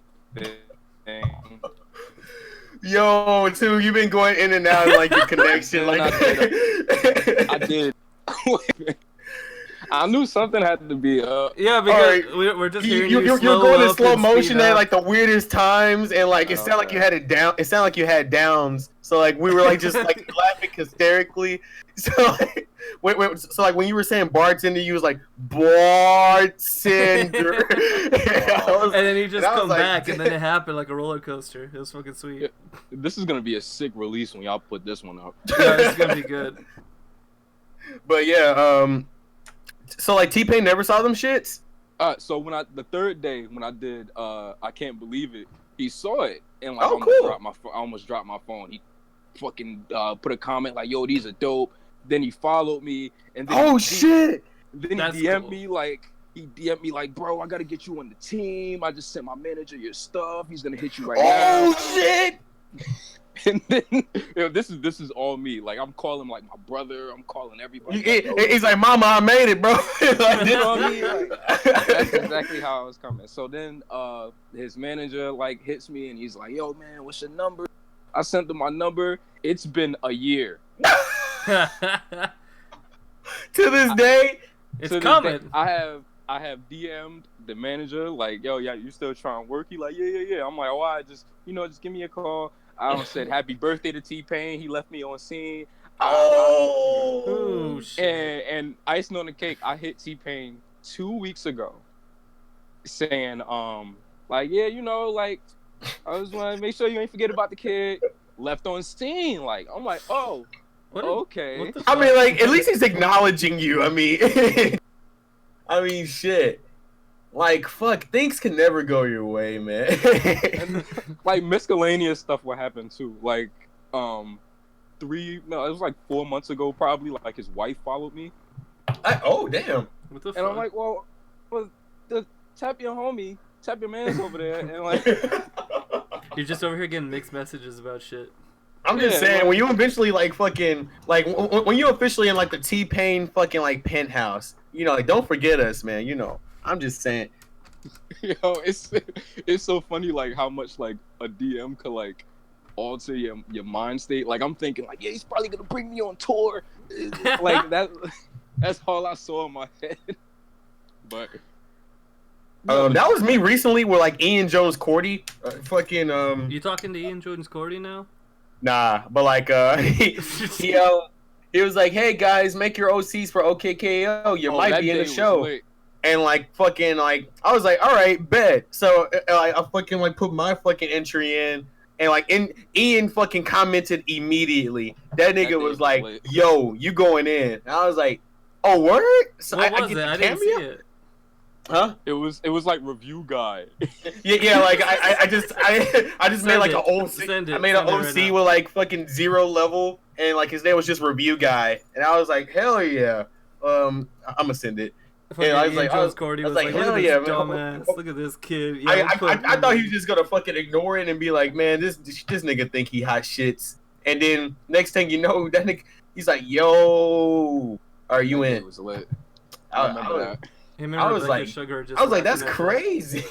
Yo, too, you've been going in and out of like your connection. Like I did. I knew something had to be up. Yeah, because Alright. we're just hearing You're slow going in up slow and speed motion at up. like the weirdest times, and like it sounded like Okay. you had it down. It sounded like you had downs. So like we were like just like laughing hysterically. So like, so like when you were saying bartender, you was like bartender. And then he just I was come like, back, and then it happened like a roller coaster. It was fucking sweet. Yeah. This is gonna be a sick release when y'all put this one up. Yeah, it's gonna be good. But yeah, so like T-Pain never saw them shits. So when the third day when I did I Can't Believe It, he saw it and like Oh, I cool. almost dropped my phone. He fucking put a comment like, "Yo, these are dope." Then he followed me, and then Oh shit! Then That's he DM'd cool. me like, "Bro, I gotta get you on the team. I just sent my manager your stuff. He's gonna hit you right Oh now." shit! And then this is all me. Like I'm calling like my brother. I'm calling everybody. He's like, "Mama, I made it, bro." Like, You know what I mean? Like, that's exactly how I was coming. So then his manager like hits me and he's like, "Yo, man, what's your number?" I sent him my number. It's been a year. To this day, It's To this coming. day, I have DM'd the manager like, "Yo, yeah, you still trying to work?" He like, yeah. I'm like, "Why? Just give me a call." I said happy birthday to T-Pain. He left me on scene. Oh shit. And icing on the cake, I hit T-Pain 2 weeks ago, saying like, yeah, like I just want to make sure you ain't forget about the kid. Left on scene. Like I'm like, oh, What okay. what the I mean, fuck? like, at least he's acknowledging you. I mean, I mean, shit. Like, fuck, things can never go your way, man. And, like miscellaneous stuff will happen too. Like it was like 4 months ago probably. Like his wife followed me, Oh, damn. What the and fuck? I'm like, well, tap your homie, tap your man's over there, and like. You're just over here getting mixed messages about shit. I'm just Yeah, saying, like- when you eventually, like, fucking, like, when you officially in, like, the T-Pain fucking, like, penthouse, like, don't forget us, man, I'm just saying. Yo, it's so funny like how much like a DM could like alter your mind state. Like I'm thinking like, yeah, he's probably gonna bring me on tour. Like that's all I saw in my head. But That was me recently with, like, Ian Jones Cordy. You talking to Ian Jordan's Cordy now? Nah, but, like, he was like, hey, guys, make your OCs for OKKO. You might that be in the day was show. lit. And like fucking like I was like, all right, bet. So I fucking like put my fucking entry in, and like Ian fucking commented immediately. That That nigga day was was like, lit. yo, you going in? And I was like, oh, word? So What I was get it? the I didn't see cameo? it. Huh? It was like review guy. Yeah. Like I just made Send like it. an OC. Send it. I made an Send it right OC now. with like fucking 0 level, and like his name was just review guy, and I was like, hell yeah. I'm gonna send it. Fucking I was Ian like, Jones Cordy was like, look hell at this yeah, man. dumbass. Look at this kid. Yeah, I thought he was just gonna fucking ignore it and be like, man, this nigga think he hot shits. And then next thing you know, that nigga, he's like, yo, are you That day in? was lit. I I remember that. Him I and was Rebecca like- Sugar just I was like, laughing that's at crazy.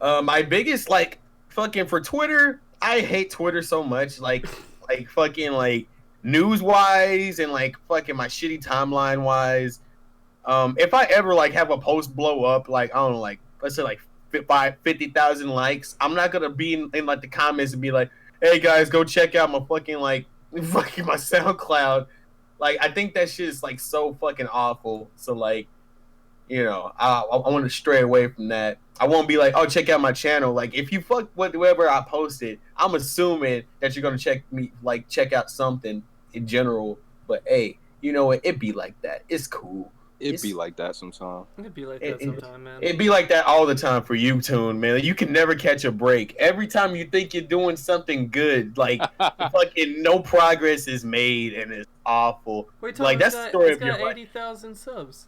My biggest like fucking for Twitter, I hate Twitter so much. Like fucking like news wise and like fucking my shitty timeline wise. If I ever like have a post blow up, like I don't know, like let's say like 50,000 likes, I'm not gonna be in like the comments and be like, hey guys, go check out my fucking like fucking my SoundCloud. Like I think that shit is like so fucking awful. So like, I want to stray away from that. I won't be like, oh, check out my channel. Like if you fuck with whoever I posted, I'm assuming that you're gonna check out something in general. But hey, you know what? It be like that. It's cool. It'd be like that sometimes. It'd be like that sometime, man. It'd be like that all the time for you, Toon, man. You can never catch a break. Every time you think you're doing something good, like fucking no progress is made and it's awful. Wait, like that's the story he's of your got life. 80,000 subs.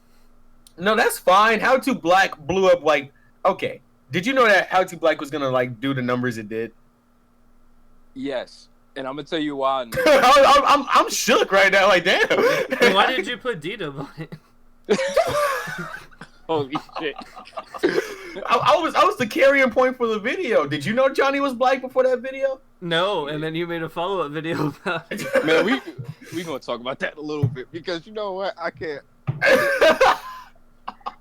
No, that's fine. How to Black blew up like okay. Did you know that How to Black was gonna like do the numbers it did? Yes, and I'm gonna tell you why. I'm shook right now. Like damn. Then why did you put D-Dub on it? Holy shit! I was the carrying point for the video. Did you know Johnny was black before that video? No, and then you made a follow-up video about it. Man, we gonna talk about that a little bit because you know what? I can't.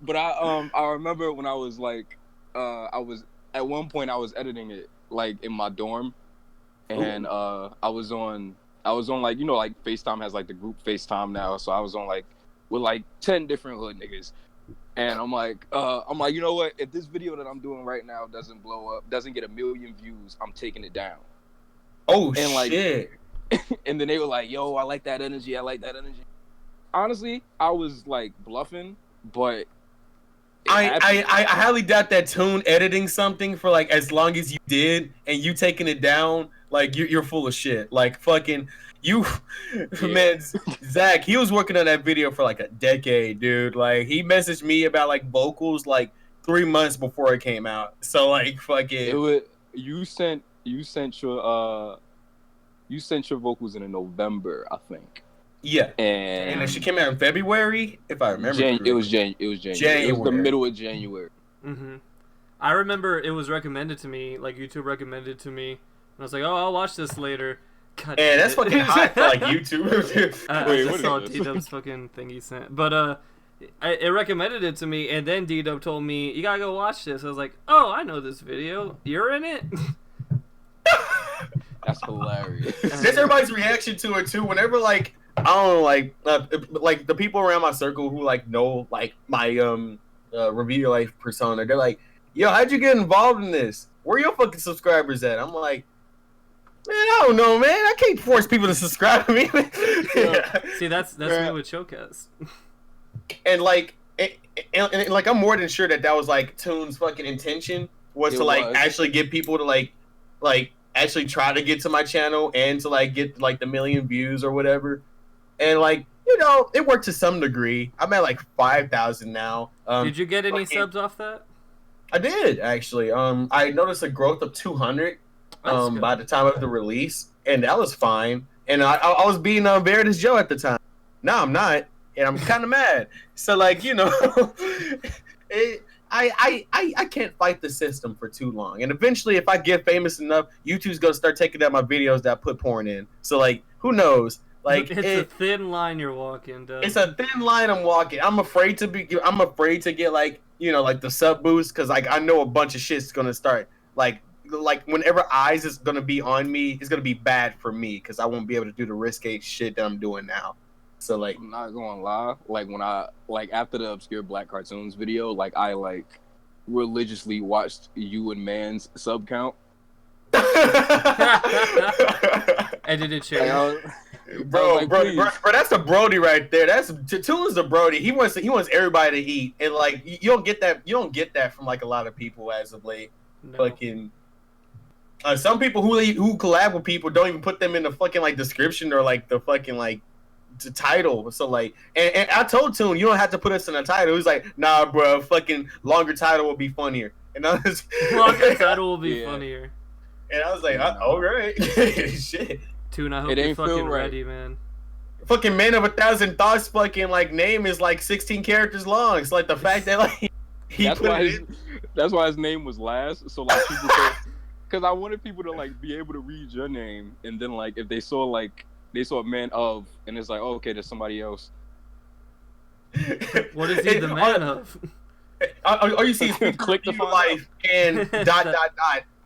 But I remember when I was like, I was at one point I was editing it like in my dorm, and I was on like, you know, like FaceTime has like the group FaceTime now, so I was on like with like 10 different hood niggas, and I'm like, you know what? If this video that I'm doing right now doesn't blow up, doesn't get 1 million views, I'm taking it down. Oh and like, shit! And then they were like, yo, I like that energy. Honestly, I was like bluffing, but I highly doubt that Toon editing something for like as long as you did and you taking it down, like you're full of shit. Like fucking you, man. Zach, he was working on that video for like a decade, dude. Like he messaged me about like vocals like 3 months before it came out. So like fucking. It was you sent your vocals in November, I think. Yeah, and then she came out in February, if I remember. It was January. It was the middle of January. Mm-hmm. I remember it was recommended to me, like YouTube recommended it to me, and I was like, "Oh, I'll watch this later." God, yeah, that's fucking hot for like YouTube. I just saw D-Dub's fucking thing he sent, but it recommended it to me, and then D-Dub told me, "You gotta go watch this." I was like, "Oh, I know this video. You're in it." That's hilarious. There's everybody's reaction to it too. Whenever like I don't know, like the people around my circle who like know like my review your life persona, they're like, "Yo, how'd you get involved in this? Where your fucking subscribers at?" I'm like, "Man, I don't know, man. I can't force people to subscribe to me." See, that's me with Chillcast. And like, and like, I'm more than sure that was like Toon's fucking intention was to like actually get people to like actually try to get to my channel and to like get like the 1 million views or whatever. And like, you know, it worked to some degree. I'm at like 5,000 now. Did you get any subs off that? I did actually. I noticed a growth of 200 by the time of the release, and that was fine. And I was being Veritas Joe at the time. Now I'm not, and I'm kind of mad. So like, you know, I can't fight the system for too long. And eventually, if I get famous enough, YouTube's gonna start taking out my videos that I put porn in. So like, who knows? Like it's a thin line you're walking, Doug. It's a thin line I'm walking. I'm afraid to get like, you know, like the sub boost, because like I know a bunch of shit's gonna start like whenever eyes is gonna be on me, it's gonna be bad for me because I won't be able to do the risque shit that I'm doing now. So like, I'm not gonna lie, like when I like after the obscure black cartoons video, like I like religiously watched you and Man's sub count. And did it change? Bro, that's a Brody right there. That's Toon's the Brody. He wants everybody to eat, and like you don't get that from like a lot of people as of late. No. Fucking some people who collab with people don't even put them in the fucking like description or like the fucking like the title. So like, and I told Toon, you don't have to put us in the title. He's like, nah, bro, fucking longer title will be funnier. And I was longer title will be funnier. And I was like, all right, shit. Toon, I hope you're fucking ready, man. Fucking Man of 1,000 Thoughts fucking like name is like 16 characters long. It's like the fact that like that's why his name was last. So like people because I wanted people to like be able to read your name, and then like if they saw Man of, and it's like, oh, okay, there's somebody else. What is he the man of? All you see is click the life and ...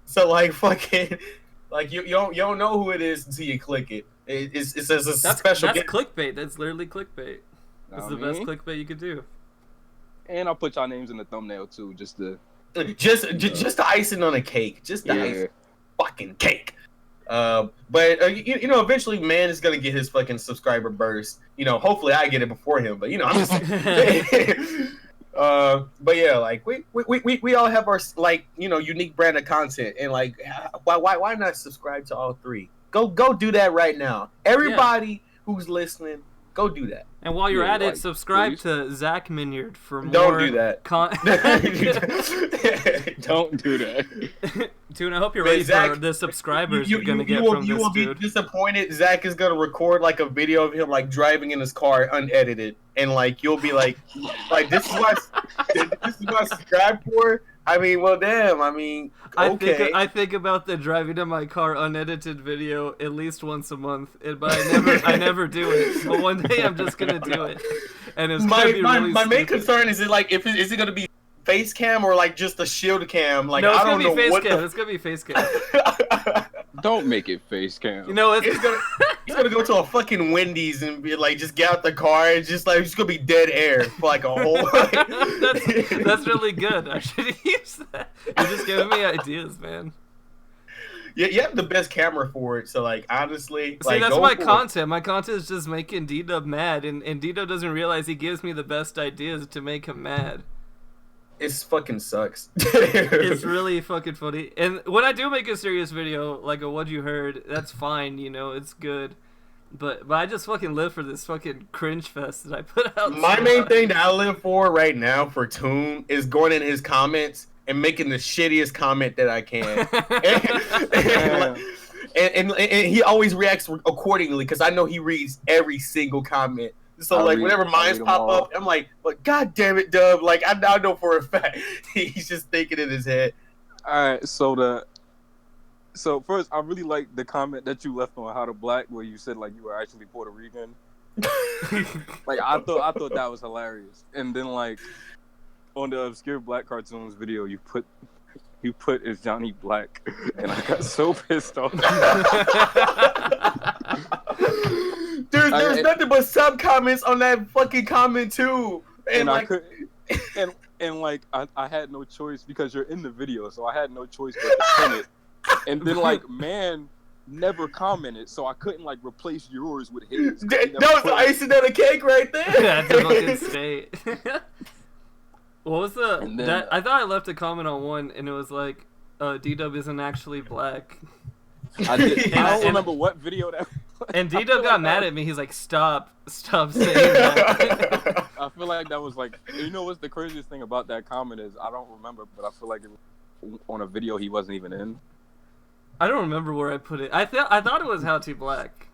So like fucking like you don't know who it is until you click it. It's a special. That's clickbait. That's literally clickbait. That's the best clickbait you could do. And I'll put y'all names in the thumbnail too, just the icing on a cake, just the icing fucking cake. But you know, eventually, Man is gonna get his fucking subscriber burst. You know, hopefully I get it before him. But you know, I'm just. But yeah, like we all have our like, you know, unique brand of content, and like why not subscribe to all three? Go do that right now. Everybody who's listening, go do that. And while you're at it, subscribe to Zach Minyard for more. Don't do that. Don't do that. Toon, I hope you're ready for the subscribers you're gonna get from this dude. You will be disappointed. Zach is gonna record like a video of him like driving in his car unedited. and like you'll be like this is what I subscribe for. I mean, well, damn. I mean, okay. I think about the driving in my car unedited video at least once a month, but I never do it. But one day I'm just gonna do it, and it's gonna be really my main stupid. concern is is it gonna be face cam or like just a shield cam? Like No, it's I don't gonna know be face what cam. It's gonna be face cam. Don't make it face cam. You know, He's gonna go to a fucking Wendy's and be like, just get out the car and just like it's gonna be dead air for like a whole. that's really good. I should use that. You're just giving me ideas, man. Yeah, you have the best camera for it. So like honestly, See, that's my content. My content is just making D-Dub mad, and D-Dub doesn't realize he gives me the best ideas to make him mad. It fucking sucks. It's really fucking funny. And when I do make a serious video, like a What You Heard, that's fine, you know, it's good. But I just fucking live for this fucking cringe fest that I put out. My main thing that I live for right now for Toon is going in his comments and making the shittiest comment that I can. and he always reacts accordingly because I know he reads every single comment. So whenever mine pop up, I'm like, "But god damn it, Dub!" Like I know for a fact he's just thinking in his head. All right, so first, I really like the comment that you left on How to Black, where you said like you were actually Puerto Rican. Like I thought that was hilarious. And then like on the Obscure Black Cartoons video, you put is Johnny Black, and I got so pissed off. There's nothing but sub comments on that fucking comment too, and like, I had no choice because you're in the video, so I had no choice but to pin it. And then like man never commented, so I couldn't like replace yours with his. That was the icing on the cake right there. That's a fucking state. What was I thought I left a comment on one, and it was like, D-Dub isn't actually black. I don't remember what video that was. And D-Dub got mad at me. He's like, stop saying that. I feel like that was like, you know what's the craziest thing about that comment is, I don't remember, but I feel like it was on a video he wasn't even in. I don't remember where I put it. I thought it was How to Black.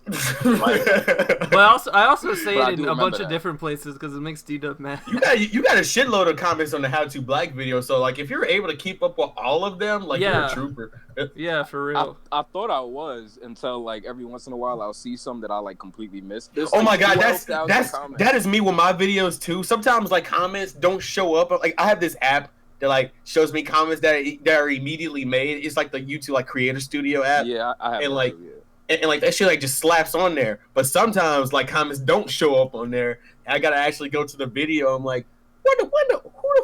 But I also say it in a bunch of different places because it makes D-Dub mad. You got a shitload of comments on the How to Black video, so like if you're able to keep up with all of them, like you're a trooper. Yeah, for real. I thought I was until like every once in a while I'll see some that I like completely missed. Oh my god, that is me with my videos too. Sometimes like comments don't show up. Like I have this app that like shows me comments that are immediately made. It's like the YouTube like Creator Studio app. Yeah, I have. And like. Too, yeah. And like that shit like just slaps on there, but sometimes like comments don't show up on there. I gotta actually go to the video. I'm like, who the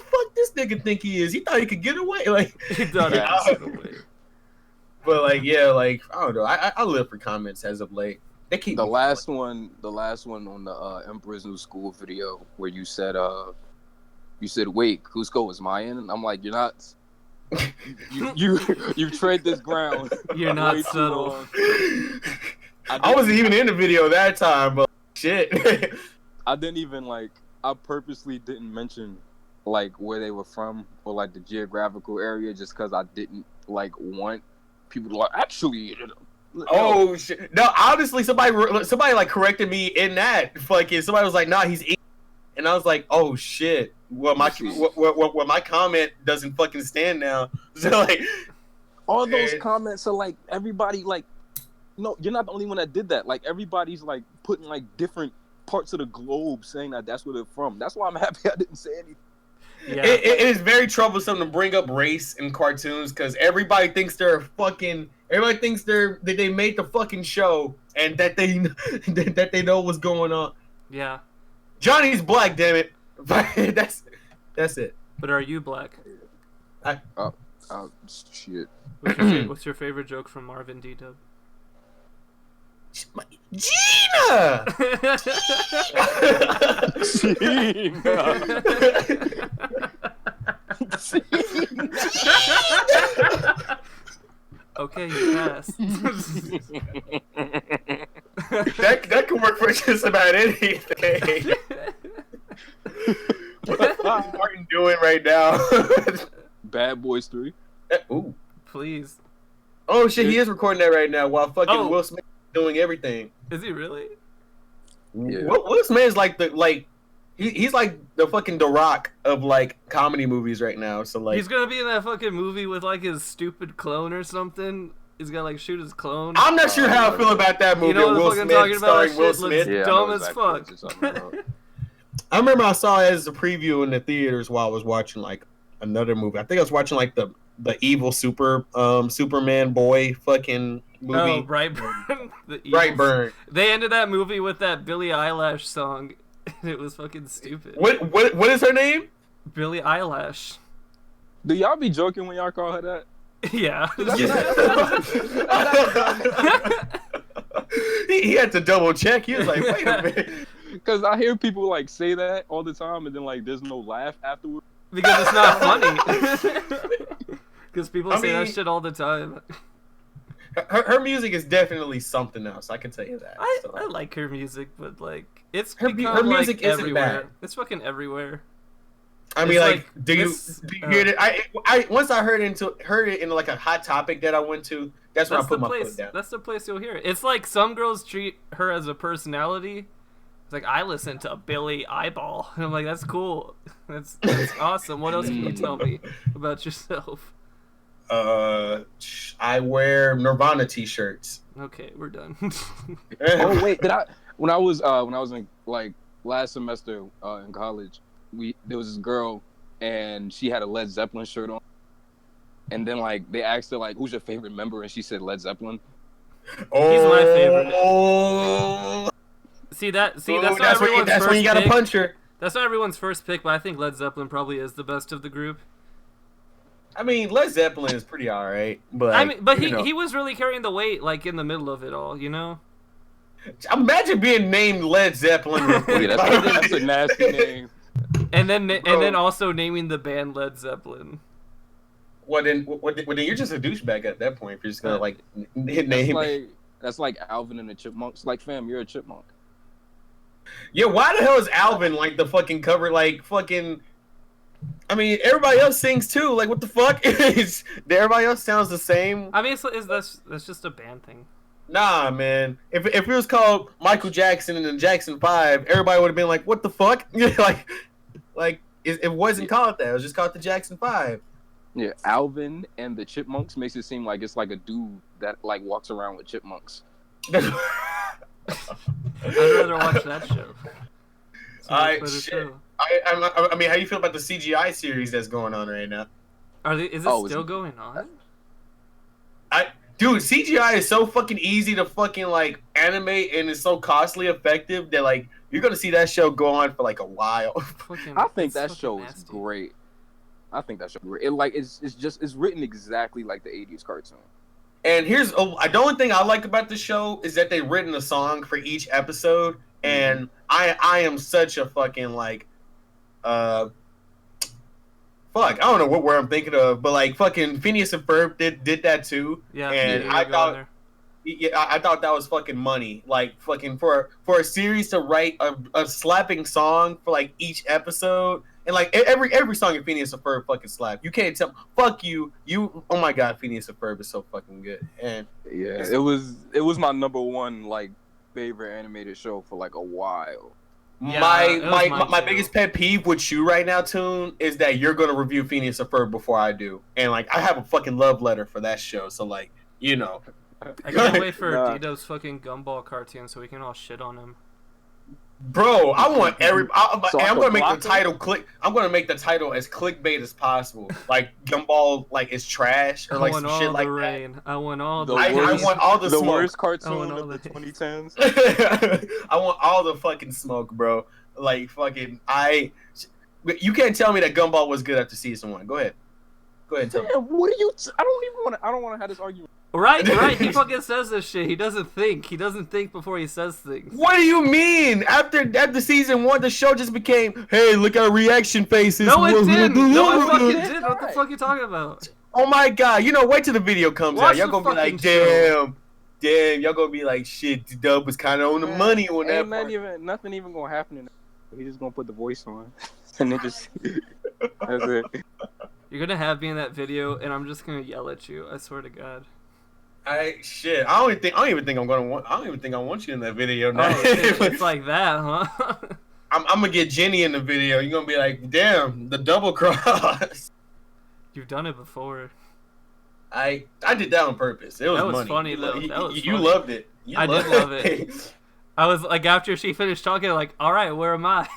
fuck this nigga think he is? He thought he could get away, like he thought away. But like yeah, like I don't know. I live for comments as of late. They keep the last one on the Emperor's New School video where you said wait, Cusco is Mayan, and I'm like, you're not. You tread this ground. You're not subtle. I wasn't even in the video that time, but shit. I didn't even like. I purposely didn't mention like where they were from or like the geographical area just because I didn't like want people to like actually. Oh shit! No, honestly, somebody like corrected me in that. Fucking somebody was like, "Nah, he's eating," and I was like, "Oh shit." Well, my comment doesn't fucking stand now. So like, all those comments are like everybody like, no, you're not the only one that did that. Like everybody's like putting like different parts of the globe saying that that's where they're from. That's why I'm happy I didn't say anything. Yeah, it is very troublesome to bring up race in cartoons because everybody thinks that they made the fucking show and that they know what's going on. Yeah, Johnny's black, damn it. That's it. But are you black? Shit. What's your favorite joke from Marvin D-Dub? Gina! Okay, you passed. that can work for just about anything. What the fuck is Martin doing right now? Bad Boys 3. Ooh. Please. Oh shit, he is recording that right now while fucking Will Smith is doing everything. Is he really? Yeah. Will Smith is like he's like the fucking The Rock of like comedy movies right now. So like He's gonna be in that fucking movie with like his stupid clone or something. He's gonna like shoot his clone. I'm not sure how I feel about that movie. You know what the Will fuck I'm Smith talking about? starring That Will shit looks Smith. Yeah, I dumb know as exactly fuck. what you're talking about. I remember I saw it as a preview in the theaters while I was watching like another movie. I think I was watching like the evil Superman boy fucking movie. Oh, Brightburn. Brightburn. They ended that movie with that Billie Eilish song. It was fucking stupid. What is her name? Billie Eilish. Do y'all be joking when y'all call her that? Yeah. He had to double check. He was like, wait a minute. Because I hear people like say that all the time, and then like there's no laugh afterwards. Because it's not funny. Because people say that mean, shit all the time. Her music is definitely something else. I can tell you that. I like her music, but like it's Her music like, isn't everywhere. bad. It's fucking everywhere. I mean, It's like, like do you this- hear it? I once I heard it in like a hot topic that I went to. That's when I put my foot down. That's the place you'll hear it. It's like some girls treat her as a personality. It's like I listen to Billy Eyeball, and I'm like, that's cool. That's awesome. What else can you tell me about yourself? I wear Nirvana t-shirts. Okay, we're done. Oh wait, did I? When I was in like last semester in college, there was this girl and she had a Led Zeppelin shirt on, and then like they asked her like, "Who's your favorite member?" and she said Led Zeppelin. Oh, He's my favorite. Oh, That's not that's everyone's first when you gotta pick. punch her. That's not everyone's first pick, but I think Led Zeppelin probably is the best of the group. I mean, Led Zeppelin is pretty alright, but I mean, but you know. he was really carrying the weight, like in the middle of it all, you know. Imagine being named Led Zeppelin. Yeah, that's a nasty name. And then also naming the band Led Zeppelin. Well, then you're just a douchebag at that point. If you're just gonna like name. That's like Alvin and the Chipmunks. Like, fam, you're a chipmunk. Yeah, why the hell is Alvin like the fucking cover? Like fucking. I mean, everybody else sings too. Like, what the fuck? Everybody else sounds the same. I mean, that's just a band thing. Nah, man. If it was called Michael Jackson and the Jackson 5, everybody would have been like, "What the fuck?" like it wasn't called that. It was just called the Jackson 5. Yeah, Alvin and the Chipmunks makes it seem like it's like a dude that like walks around with chipmunks. I'd rather watch that show. It's a much Alright, better shit. show. I mean, how do you feel about the CGI series that's going on right now? Is it still going on? Dude, CGI is so fucking easy to fucking like animate, and it's so costly effective that like you're gonna see that show go on for like a while. I think that show is great. I think that show is great. It's written exactly like the '80s cartoon. And the only thing I like about the show is that they've written a song for each episode, and I am such a fucking like, fuck, I don't know what word I'm thinking of, but like fucking Phineas and Ferb did that too. Yeah, and I thought that was fucking money. Like fucking for a series to write a slapping song for like each episode. And like every song in Phineas and Ferb fucking slap. You can't tell. Fuck you. Oh my god, Phineas and Ferb is so fucking good. And yeah, it was my number one like favorite animated show for like a while. Yeah, my biggest pet peeve with you right now, Toon, is that you're gonna review Phineas and Ferb before I do. And like I have a fucking love letter for that show. So like, you know. I can't wait for Dito's fucking Gumball cartoon so we can all shit on him. Bro, I want I'm gonna make the block title click. I'm gonna make the title as clickbait as possible. Like Gumball, like is trash or like some shit like that. I want all the I want all the smoke. worst I want cartoon all of the the- 2010s. I want all the fucking smoke, bro. Like fucking you can't tell me that Gumball was good after season 1. Go ahead and tell me. Man, what are you? I don't want to have this argument. Right. He fucking says this shit. He doesn't think. He doesn't think before he says things. What do you mean? After season 1, the show just became, hey, look at our reaction faces. No, it didn't. No, it fucking did. What the fuck are you talking about? Oh my god! You know, wait till the video comes Watch out. Y'all the gonna be like, fucking show. damn. Y'all gonna be like, shit. Dub was kind of on the money on that part. Nothing even gonna happen in that. He's just gonna put the voice on, and then just that's it. You're gonna have me in that video, and I'm just gonna yell at you. I swear to God. Shit. I don't even think I want you in that video now. Oh, it's like that, huh? I'm gonna get Jenny in the video. You're gonna be like, damn, the double cross. You've done it before. I did that on purpose. It was That was money. funny, though. That was you funny. loved it. I did love it. I was like, after she finished talking, like, all right, where am I?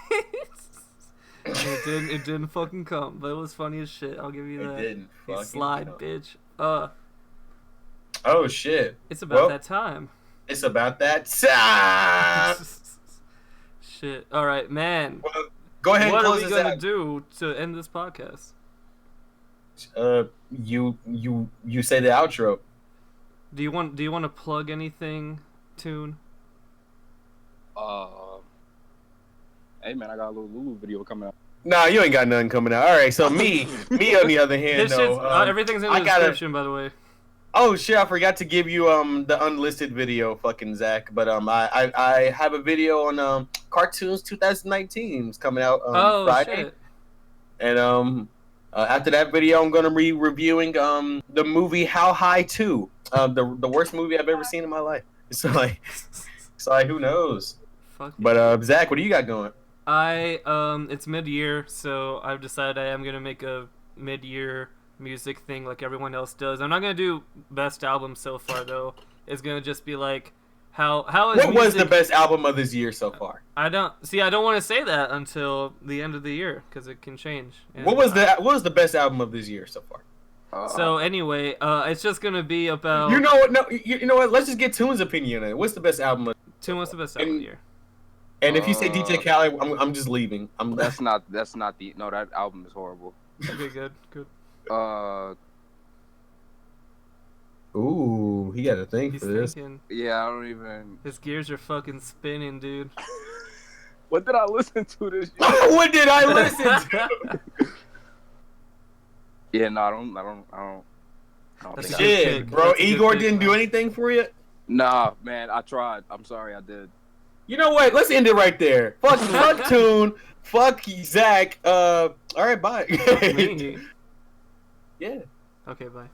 It didn't fucking come, but it was funny as shit. I'll give you that. It didn't You fucking slide, come. bitch. Oh shit. It's about that time. It's about that time. Shit. All right, man. Well, go ahead and What are close we this gonna out. do to end this podcast? You say the outro. Do you want to plug anything, Toon? Hey man, I got a little Lulu video coming out. Nah, you ain't got nothing coming out. All right, so me on the other hand, This shit's, though, everything's in the I gotta- description, by the way. Oh shit, I forgot to give you the unlisted video, fucking Zach. But I have a video on cartoons 2019 it's coming out Friday, Shit. and after that video, I'm gonna be reviewing the movie How High 2, the worst movie I've ever seen in my life. It's like who knows? Fuck But Zach, what do you got going? it's mid-year, so I've decided I am gonna make a mid-year music thing like everyone else does. I'm not gonna do best album so far though. It's gonna just be like how is What was music... the best album of this year so far? I don't want to say that until the end of the year because it can change. And What was the best album of this year so far? So anyway, it's just gonna be about. You know what? No, you know what? Let's just get Toon's opinion on it. What's the best album? Toon, what's the best album of the year? And if you say DJ Khaled, I'm just leaving. That's not the no. That album is horrible. Okay, good. Ooh, he got a thing He's for this. thinking. Yeah, I don't even. His gears are fucking spinning, dude. What did I listen to this year? What did I listen to? Yeah, no, I don't That's think a I- good Shit, pick. bro. That's a good Igor pick, didn't do man. anything for you. Nah, man, I tried. I'm sorry, I did. You know what? Let's end it right there. Fuck Toon. Fuck Zach. All right, bye. Me. Yeah. Okay, bye.